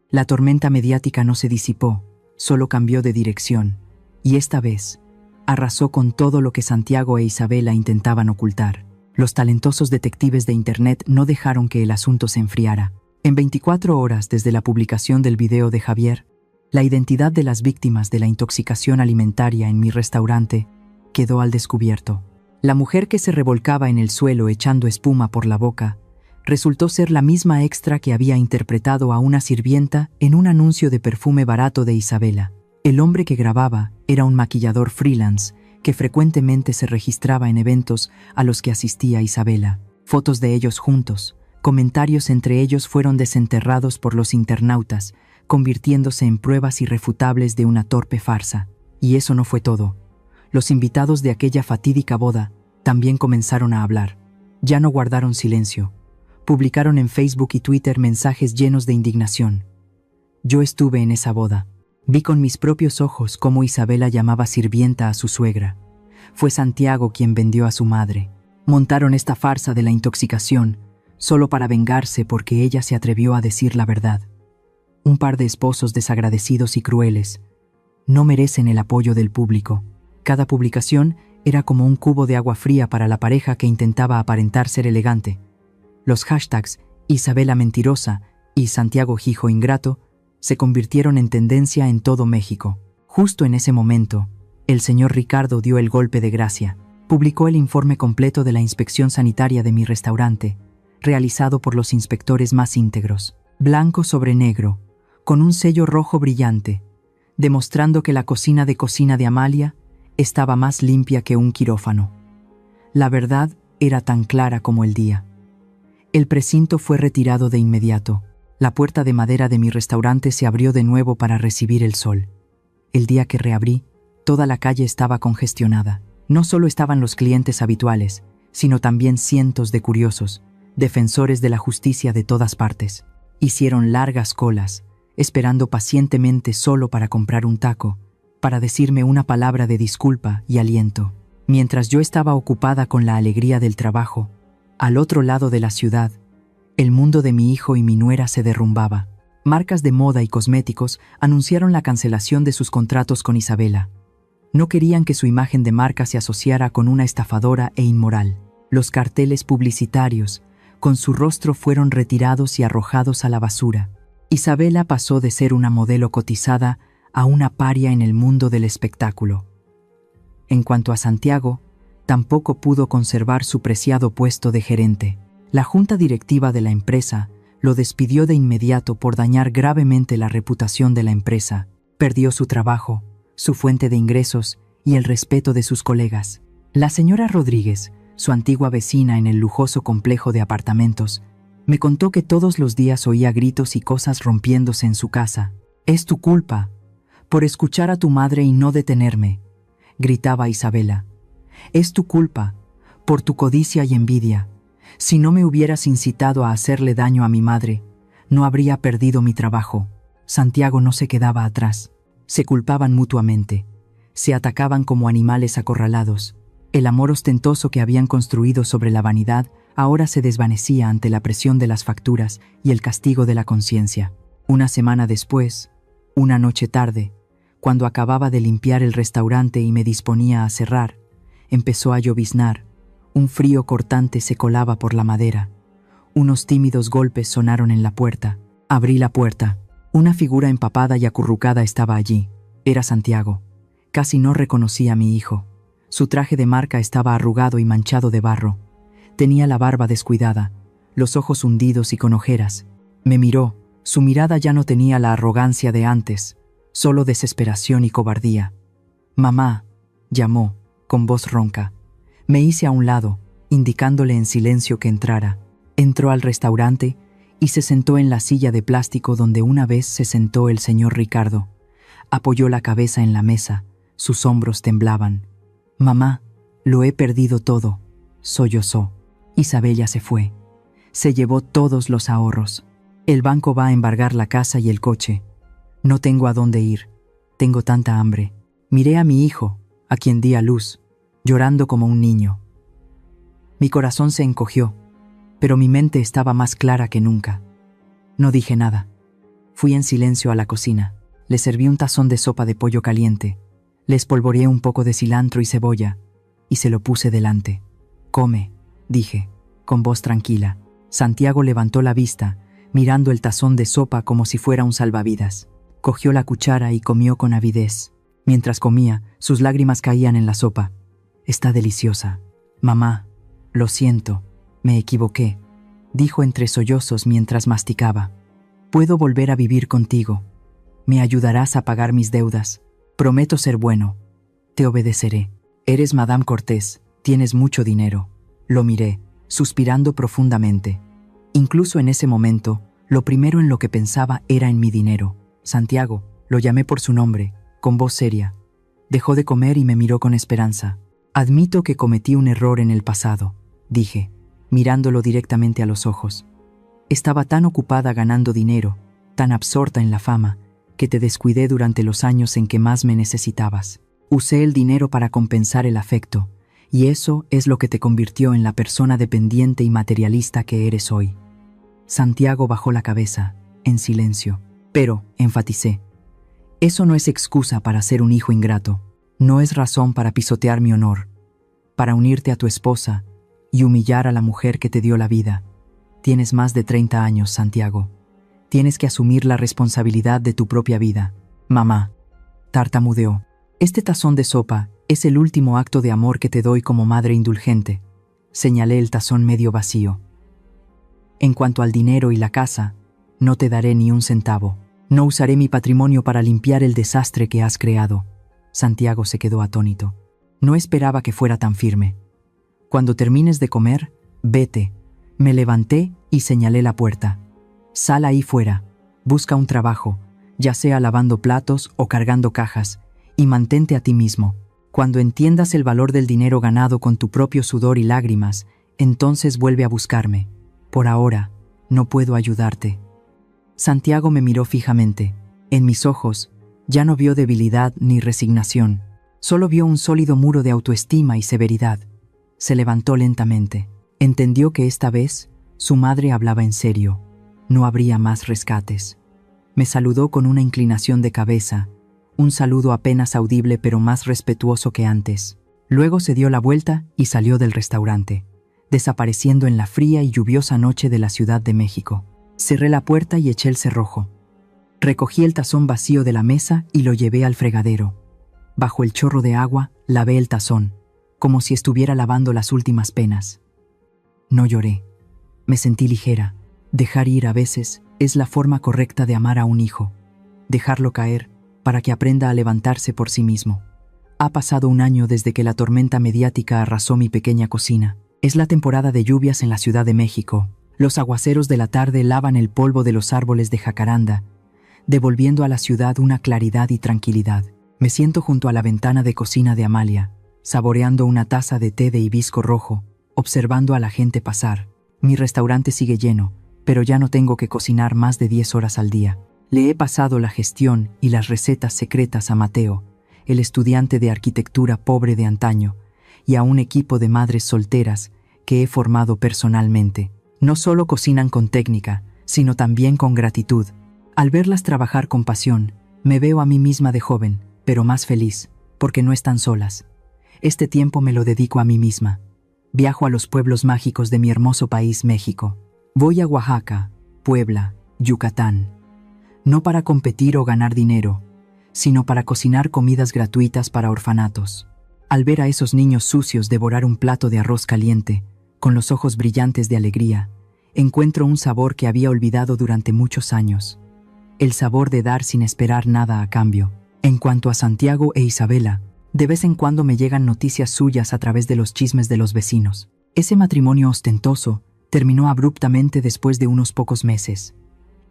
La tormenta mediática no se disipó, solo cambió de dirección, y esta vez arrasó con todo lo que Santiago e Isabela intentaban ocultar. Los talentosos detectives de Internet no dejaron que el asunto se enfriara. En 24 horas desde la publicación del video de Javier, la identidad de las víctimas de la intoxicación alimentaria en mi restaurante quedó al descubierto. La mujer que se revolcaba en el suelo echando espuma por la boca resultó ser la misma extra que había interpretado a una sirvienta en un anuncio de perfume barato de Isabela. El hombre que grababa era un maquillador freelance que frecuentemente se registraba en eventos a los que asistía Isabela. Fotos de ellos juntos, comentarios entre ellos fueron desenterrados por los internautas, convirtiéndose en pruebas irrefutables de una torpe farsa. Y eso no fue todo. Los invitados de aquella fatídica boda también comenzaron a hablar. Ya no guardaron silencio. Publicaron en Facebook y Twitter mensajes llenos de indignación. Yo estuve en esa boda. Vi con mis propios ojos cómo Isabela llamaba sirvienta a su suegra. Fue Santiago quien vendió a su madre. Montaron esta farsa de la intoxicación solo para vengarse porque ella se atrevió a decir la verdad. Un par de esposos desagradecidos y crueles no merecen el apoyo del público. Cada publicación era como un cubo de agua fría para la pareja que intentaba aparentar ser elegante. Los hashtags Isabela mentirosa y Santiago hijo ingrato se convirtieron en tendencia en todo México. Justo en ese momento, el señor Ricardo dio el golpe de gracia. Publicó el informe completo de la inspección sanitaria de mi restaurante, realizado por los inspectores más íntegros, blanco sobre negro, con un sello rojo brillante, demostrando que la cocina de Amalia estaba más limpia que un quirófano. La verdad era tan clara como el día. El precinto fue retirado de inmediato. La puerta de madera de mi restaurante se abrió de nuevo para recibir el sol. El día que reabrí, toda la calle estaba congestionada. No solo estaban los clientes habituales, sino también cientos de curiosos, defensores de la justicia de todas partes. Hicieron largas colas, esperando pacientemente solo para comprar un taco, para decirme una palabra de disculpa y aliento. Mientras yo estaba ocupada con la alegría del trabajo, al otro lado de la ciudad, el mundo de mi hijo y mi nuera se derrumbaba. Marcas de moda y cosméticos anunciaron la cancelación de sus contratos con Isabela. No querían que su imagen de marca se asociara con una estafadora e inmoral. Los carteles publicitarios, con su rostro, fueron retirados y arrojados a la basura. Isabela pasó de ser una modelo cotizada a una paria en el mundo del espectáculo. En cuanto a Santiago, tampoco pudo conservar su preciado puesto de gerente. La junta directiva de la empresa lo despidió de inmediato por dañar gravemente la reputación de la empresa. Perdió su trabajo, su fuente de ingresos y el respeto de sus colegas. La señora Rodríguez, su antigua vecina en el lujoso complejo de apartamentos, me contó que todos los días oía gritos y cosas rompiéndose en su casa. «Es tu culpa, por escuchar a tu madre y no detenerme», gritaba Isabela. «Es tu culpa, por tu codicia y envidia. Si no me hubieras incitado a hacerle daño a mi madre, no habría perdido mi trabajo». Santiago no se quedaba atrás. Se culpaban mutuamente. Se atacaban como animales acorralados. El amor ostentoso que habían construido sobre la vanidad ahora se desvanecía ante la presión de las facturas y el castigo de la conciencia. Una semana después, una noche tarde, cuando acababa de limpiar el restaurante y me disponía a cerrar, empezó a lloviznar. Un frío cortante se colaba por la madera. Unos tímidos golpes sonaron en la puerta. Abrí la puerta. Una figura empapada y acurrucada estaba allí. Era Santiago. Casi no reconocí a mi hijo. Su traje de marca estaba arrugado y manchado de barro. Tenía la barba descuidada, los ojos hundidos y con ojeras. Me miró. Su mirada ya no tenía la arrogancia de antes, solo desesperación y cobardía. «Mamá», llamó, con voz ronca. Me hice a un lado, indicándole en silencio que entrara. Entró al restaurante y se sentó en la silla de plástico donde una vez se sentó el señor Ricardo. Apoyó la cabeza en la mesa, sus hombros temblaban. «Mamá, lo he perdido todo», sollozó. Isabela se fue. Se llevó todos los ahorros. «El banco va a embargar la casa y el coche. No tengo a dónde ir. Tengo tanta hambre». Miré a mi hijo, a quien di a luz, llorando como un niño. Mi corazón se encogió, pero mi mente estaba más clara que nunca. No dije nada. Fui en silencio a la cocina. Le serví un tazón de sopa de pollo caliente. Le espolvoreé un poco de cilantro y cebolla y se lo puse delante. «Come», dije, con voz tranquila. Santiago levantó la vista, mirando el tazón de sopa como si fuera un salvavidas. Cogió la cuchara y comió con avidez. Mientras comía, sus lágrimas caían en la sopa. «Está deliciosa». «Mamá, lo siento, me equivoqué», dijo entre sollozos mientras masticaba. «Puedo volver a vivir contigo. Me ayudarás a pagar mis deudas. Prometo ser bueno. Te obedeceré. Eres Madame Cortés, tienes mucho dinero». Lo miré, suspirando profundamente. Incluso en ese momento, lo primero en lo que pensaba era en mi dinero. «Santiago», lo llamé por su nombre, con voz seria. Dejó de comer y me miró con esperanza. «Admito que cometí un error en el pasado», dije, mirándolo directamente a los ojos. «Estaba tan ocupada ganando dinero, tan absorta en la fama, que te descuidé durante los años en que más me necesitabas. Usé el dinero para compensar el afecto, y eso es lo que te convirtió en la persona dependiente y materialista que eres hoy». Santiago bajó la cabeza, en silencio. «Pero», enfaticé, «eso no es excusa para ser un hijo ingrato. No es razón para pisotear mi honor, para unirte a tu esposa y humillar a la mujer que te dio la vida. Tienes más de 30 años, Santiago. Tienes que asumir la responsabilidad de tu propia vida». «Mamá», tartamudeó, «este tazón de sopa es el último acto de amor que te doy como madre indulgente». Señalé el tazón medio vacío. «En cuanto al dinero y la casa, no te daré ni un centavo. No usaré mi patrimonio para limpiar el desastre que has creado». Santiago se quedó atónito. No esperaba que fuera tan firme. Cuando termines de comer, vete. Me levanté y señalé la puerta. Sal ahí fuera, busca un trabajo, ya sea lavando platos o cargando cajas, y mantente a ti mismo. Cuando entiendas el valor del dinero ganado con tu propio sudor y lágrimas, entonces vuelve a buscarme. Por ahora, no puedo ayudarte. Santiago me miró fijamente. En mis ojos, ya no vio debilidad ni resignación. Solo vio un sólido muro de autoestima y severidad. Se levantó lentamente. Entendió que esta vez, su madre hablaba en serio. No habría más rescates. Me saludó con una inclinación de cabeza, un saludo apenas audible pero más respetuoso que antes. Luego se dio la vuelta y salió del restaurante, desapareciendo en la fría y lluviosa noche de la Ciudad de México. Cerré la puerta y eché el cerrojo. Recogí el tazón vacío de la mesa y lo llevé al fregadero. Bajo el chorro de agua, lavé el tazón, como si estuviera lavando las últimas penas. No lloré. Me sentí ligera. Dejar ir a veces es la forma correcta de amar a un hijo. Dejarlo caer para que aprenda a levantarse por sí mismo. Ha pasado un año desde que la tormenta mediática arrasó mi pequeña cocina. Es la temporada de lluvias en la Ciudad de México. Los aguaceros de la tarde lavan el polvo de los árboles de jacaranda, devolviendo a la ciudad una claridad y tranquilidad. Me siento junto a la ventana de cocina de Amalia, saboreando una taza de té de hibisco rojo, observando a la gente pasar. Mi restaurante sigue lleno, pero ya no tengo que cocinar más de 10 horas al día. Le he pasado la gestión y las recetas secretas a Mateo, el estudiante de arquitectura pobre de antaño, y a un equipo de madres solteras que he formado personalmente. No solo cocinan con técnica, sino también con gratitud. Al verlas trabajar con pasión, me veo a mí misma de joven, pero más feliz, porque no están solas. Este tiempo me lo dedico a mí misma. Viajo a los pueblos mágicos de mi hermoso país, México. Voy a Oaxaca, Puebla, Yucatán. No para competir o ganar dinero, sino para cocinar comidas gratuitas para orfanatos. Al ver a esos niños sucios devorar un plato de arroz caliente, con los ojos brillantes de alegría, encuentro un sabor que había olvidado durante muchos años. El sabor de dar sin esperar nada a cambio. En cuanto a Santiago e Isabela, de vez en cuando me llegan noticias suyas a través de los chismes de los vecinos. Ese matrimonio ostentoso terminó abruptamente después de unos pocos meses.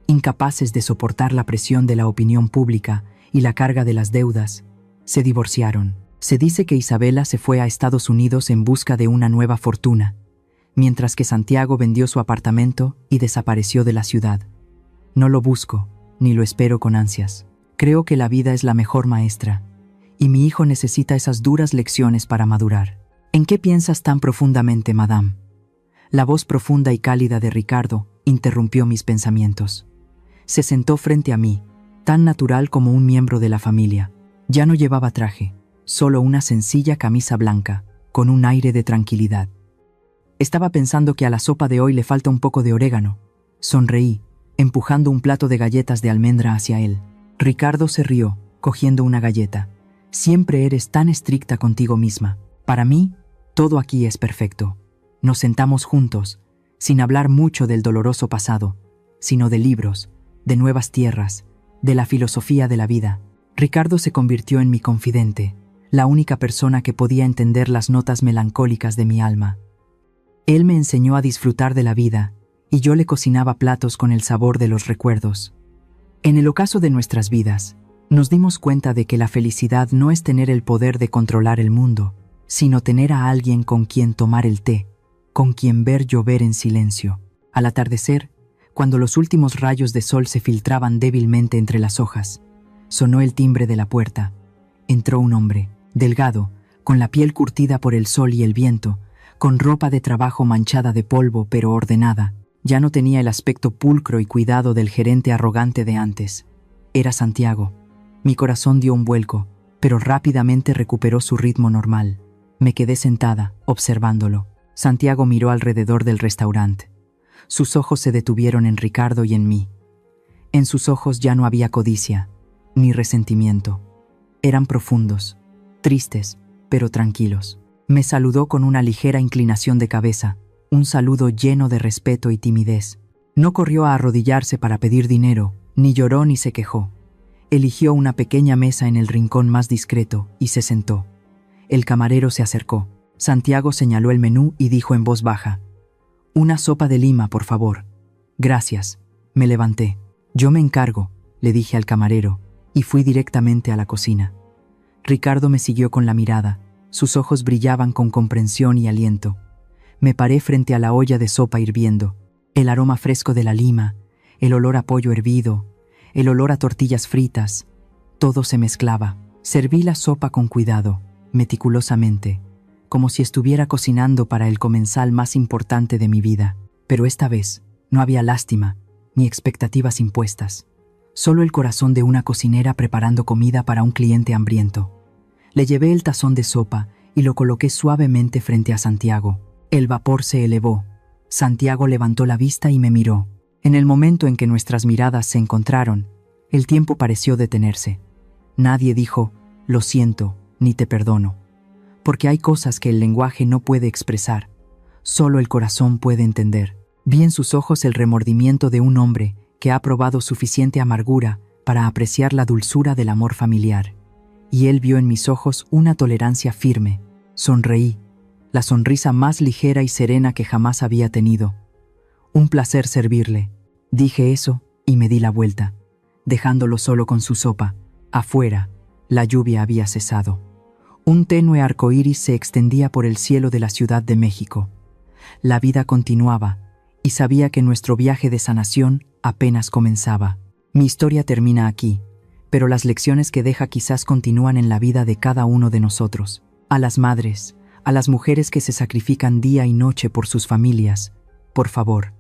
Incapaces de soportar la presión de la opinión pública y la carga de las deudas, se divorciaron. Se dice que Isabela se fue a Estados Unidos en busca de una nueva fortuna, mientras que Santiago vendió su apartamento y desapareció de la ciudad. No lo busco, ni lo espero con ansias. Creo que la vida es la mejor maestra, y mi hijo necesita esas duras lecciones para madurar. ¿En qué piensas tan profundamente, madame? La voz profunda y cálida de Ricardo interrumpió mis pensamientos. Se sentó frente a mí, tan natural como un miembro de la familia. Ya no llevaba traje, solo una sencilla camisa blanca, con un aire de tranquilidad. Estaba pensando que a la sopa de hoy le falta un poco de orégano. Sonreí, empujando un plato de galletas de almendra hacia él. Ricardo se rió, cogiendo una galleta. Siempre eres tan estricta contigo misma. Para mí, todo aquí es perfecto. Nos sentamos juntos, sin hablar mucho del doloroso pasado, sino de libros, de nuevas tierras, de la filosofía de la vida. Ricardo se convirtió en mi confidente, la única persona que podía entender las notas melancólicas de mi alma. Él me enseñó a disfrutar de la vida, y yo le cocinaba platos con el sabor de los recuerdos. En el ocaso de nuestras vidas, nos dimos cuenta de que la felicidad no es tener el poder de controlar el mundo, sino tener a alguien con quien tomar el té, con quien ver llover en silencio. Al atardecer, cuando los últimos rayos de sol se filtraban débilmente entre las hojas, sonó el timbre de la puerta. Entró un hombre, delgado, con la piel curtida por el sol y el viento, con ropa de trabajo manchada de polvo pero ordenada. Ya no tenía el aspecto pulcro y cuidado del gerente arrogante de antes. Era Santiago. Mi corazón dio un vuelco, pero rápidamente recuperó su ritmo normal. Me quedé sentada, observándolo. Santiago miró alrededor del restaurante. Sus ojos se detuvieron en Ricardo y en mí. En sus ojos ya no había codicia, ni resentimiento. Eran profundos, tristes, pero tranquilos. Me saludó con una ligera inclinación de cabeza, un saludo lleno de respeto y timidez. No corrió a arrodillarse para pedir dinero, ni lloró ni se quejó. Eligió una pequeña mesa en el rincón más discreto y se sentó. El camarero se acercó. Santiago señaló el menú y dijo en voz baja: «Una sopa de lima, por favor». «Gracias». Me levanté. «Yo me encargo», le dije al camarero, y fui directamente a la cocina. Ricardo me siguió con la mirada. Sus ojos brillaban con comprensión y aliento. Me paré frente a la olla de sopa hirviendo. El aroma fresco de la lima, el olor a pollo hervido, el olor a tortillas fritas, todo se mezclaba. Serví la sopa con cuidado, meticulosamente, como si estuviera cocinando para el comensal más importante de mi vida. Pero esta vez no había lástima ni expectativas impuestas. Solo el corazón de una cocinera preparando comida para un cliente hambriento. Le llevé el tazón de sopa y lo coloqué suavemente frente a Santiago. El vapor se elevó. Santiago levantó la vista y me miró. En el momento en que nuestras miradas se encontraron, el tiempo pareció detenerse. Nadie dijo: «Lo siento», ni «te perdono», porque hay cosas que el lenguaje no puede expresar. Solo el corazón puede entender. Vi en sus ojos el remordimiento de un hombre que ha probado suficiente amargura para apreciar la dulzura del amor familiar. Y él vio en mis ojos una tolerancia firme. Sonreí, la sonrisa más ligera y serena que jamás había tenido. «Un placer servirle», dije eso y me di la vuelta, dejándolo solo con su sopa. Afuera, la lluvia había cesado. Un tenue arco iris se extendía por el cielo de la Ciudad de México. La vida continuaba, y sabía que nuestro viaje de sanación apenas comenzaba. Mi historia termina aquí, pero las lecciones que deja quizás continúan en la vida de cada uno de nosotros. A las madres, a las mujeres que se sacrifican día y noche por sus familias, por favor,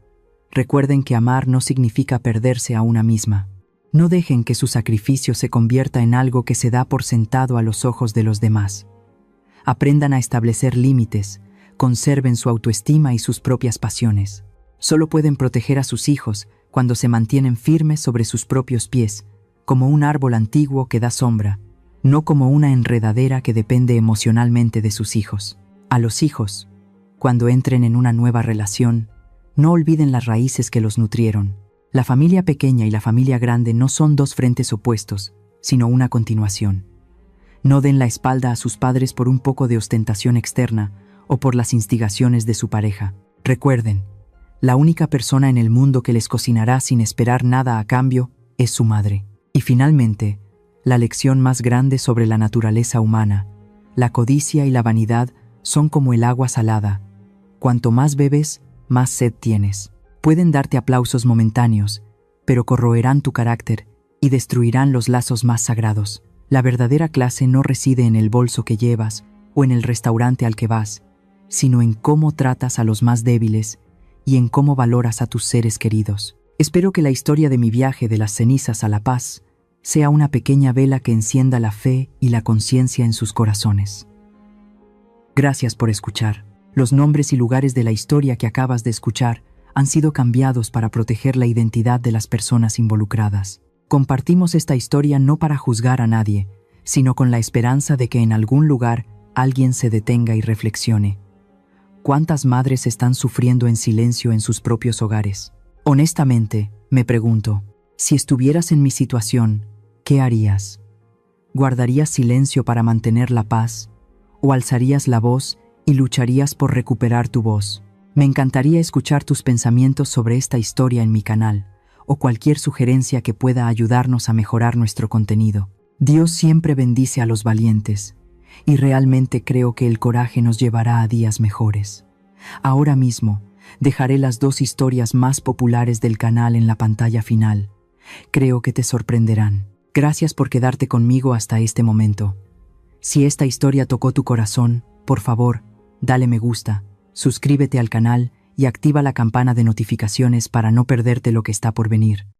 recuerden que amar no significa perderse a una misma. No dejen que su sacrificio se convierta en algo que se da por sentado a los ojos de los demás. Aprendan a establecer límites, conserven su autoestima y sus propias pasiones. Solo pueden proteger a sus hijos cuando se mantienen firmes sobre sus propios pies, como un árbol antiguo que da sombra, no como una enredadera que depende emocionalmente de sus hijos. A los hijos, cuando entren en una nueva relación, no olviden las raíces que los nutrieron. La familia pequeña y la familia grande no son dos frentes opuestos, sino una continuación. No den la espalda a sus padres por un poco de ostentación externa o por las instigaciones de su pareja. Recuerden, la única persona en el mundo que les cocinará sin esperar nada a cambio es su madre. Y finalmente, la lección más grande sobre la naturaleza humana: la codicia y la vanidad son como el agua salada. Cuanto más bebes, más sed tienes. Pueden darte aplausos momentáneos, pero corroerán tu carácter y destruirán los lazos más sagrados. La verdadera clase no reside en el bolso que llevas o en el restaurante al que vas, sino en cómo tratas a los más débiles y en cómo valoras a tus seres queridos. Espero que la historia de mi viaje de las cenizas a la paz sea una pequeña vela que encienda la fe y la conciencia en sus corazones. Gracias por escuchar. Los nombres y lugares de la historia que acabas de escuchar han sido cambiados para proteger la identidad de las personas involucradas. Compartimos esta historia no para juzgar a nadie, sino con la esperanza de que en algún lugar alguien se detenga y reflexione. ¿Cuántas madres están sufriendo en silencio en sus propios hogares? Honestamente, me pregunto, si estuvieras en mi situación, ¿qué harías? ¿Guardarías silencio para mantener la paz? ¿O alzarías la voz y lucharías por recuperar tu voz? Me encantaría escuchar tus pensamientos sobre esta historia en mi canal, o cualquier sugerencia que pueda ayudarnos a mejorar nuestro contenido. Dios siempre bendice a los valientes, y realmente creo que el coraje nos llevará a días mejores. Ahora mismo, dejaré las dos historias más populares del canal en la pantalla final. Creo que te sorprenderán. Gracias por quedarte conmigo hasta este momento. Si esta historia tocó tu corazón, por favor, dale me gusta, suscríbete al canal y activa la campana de notificaciones para no perderte lo que está por venir.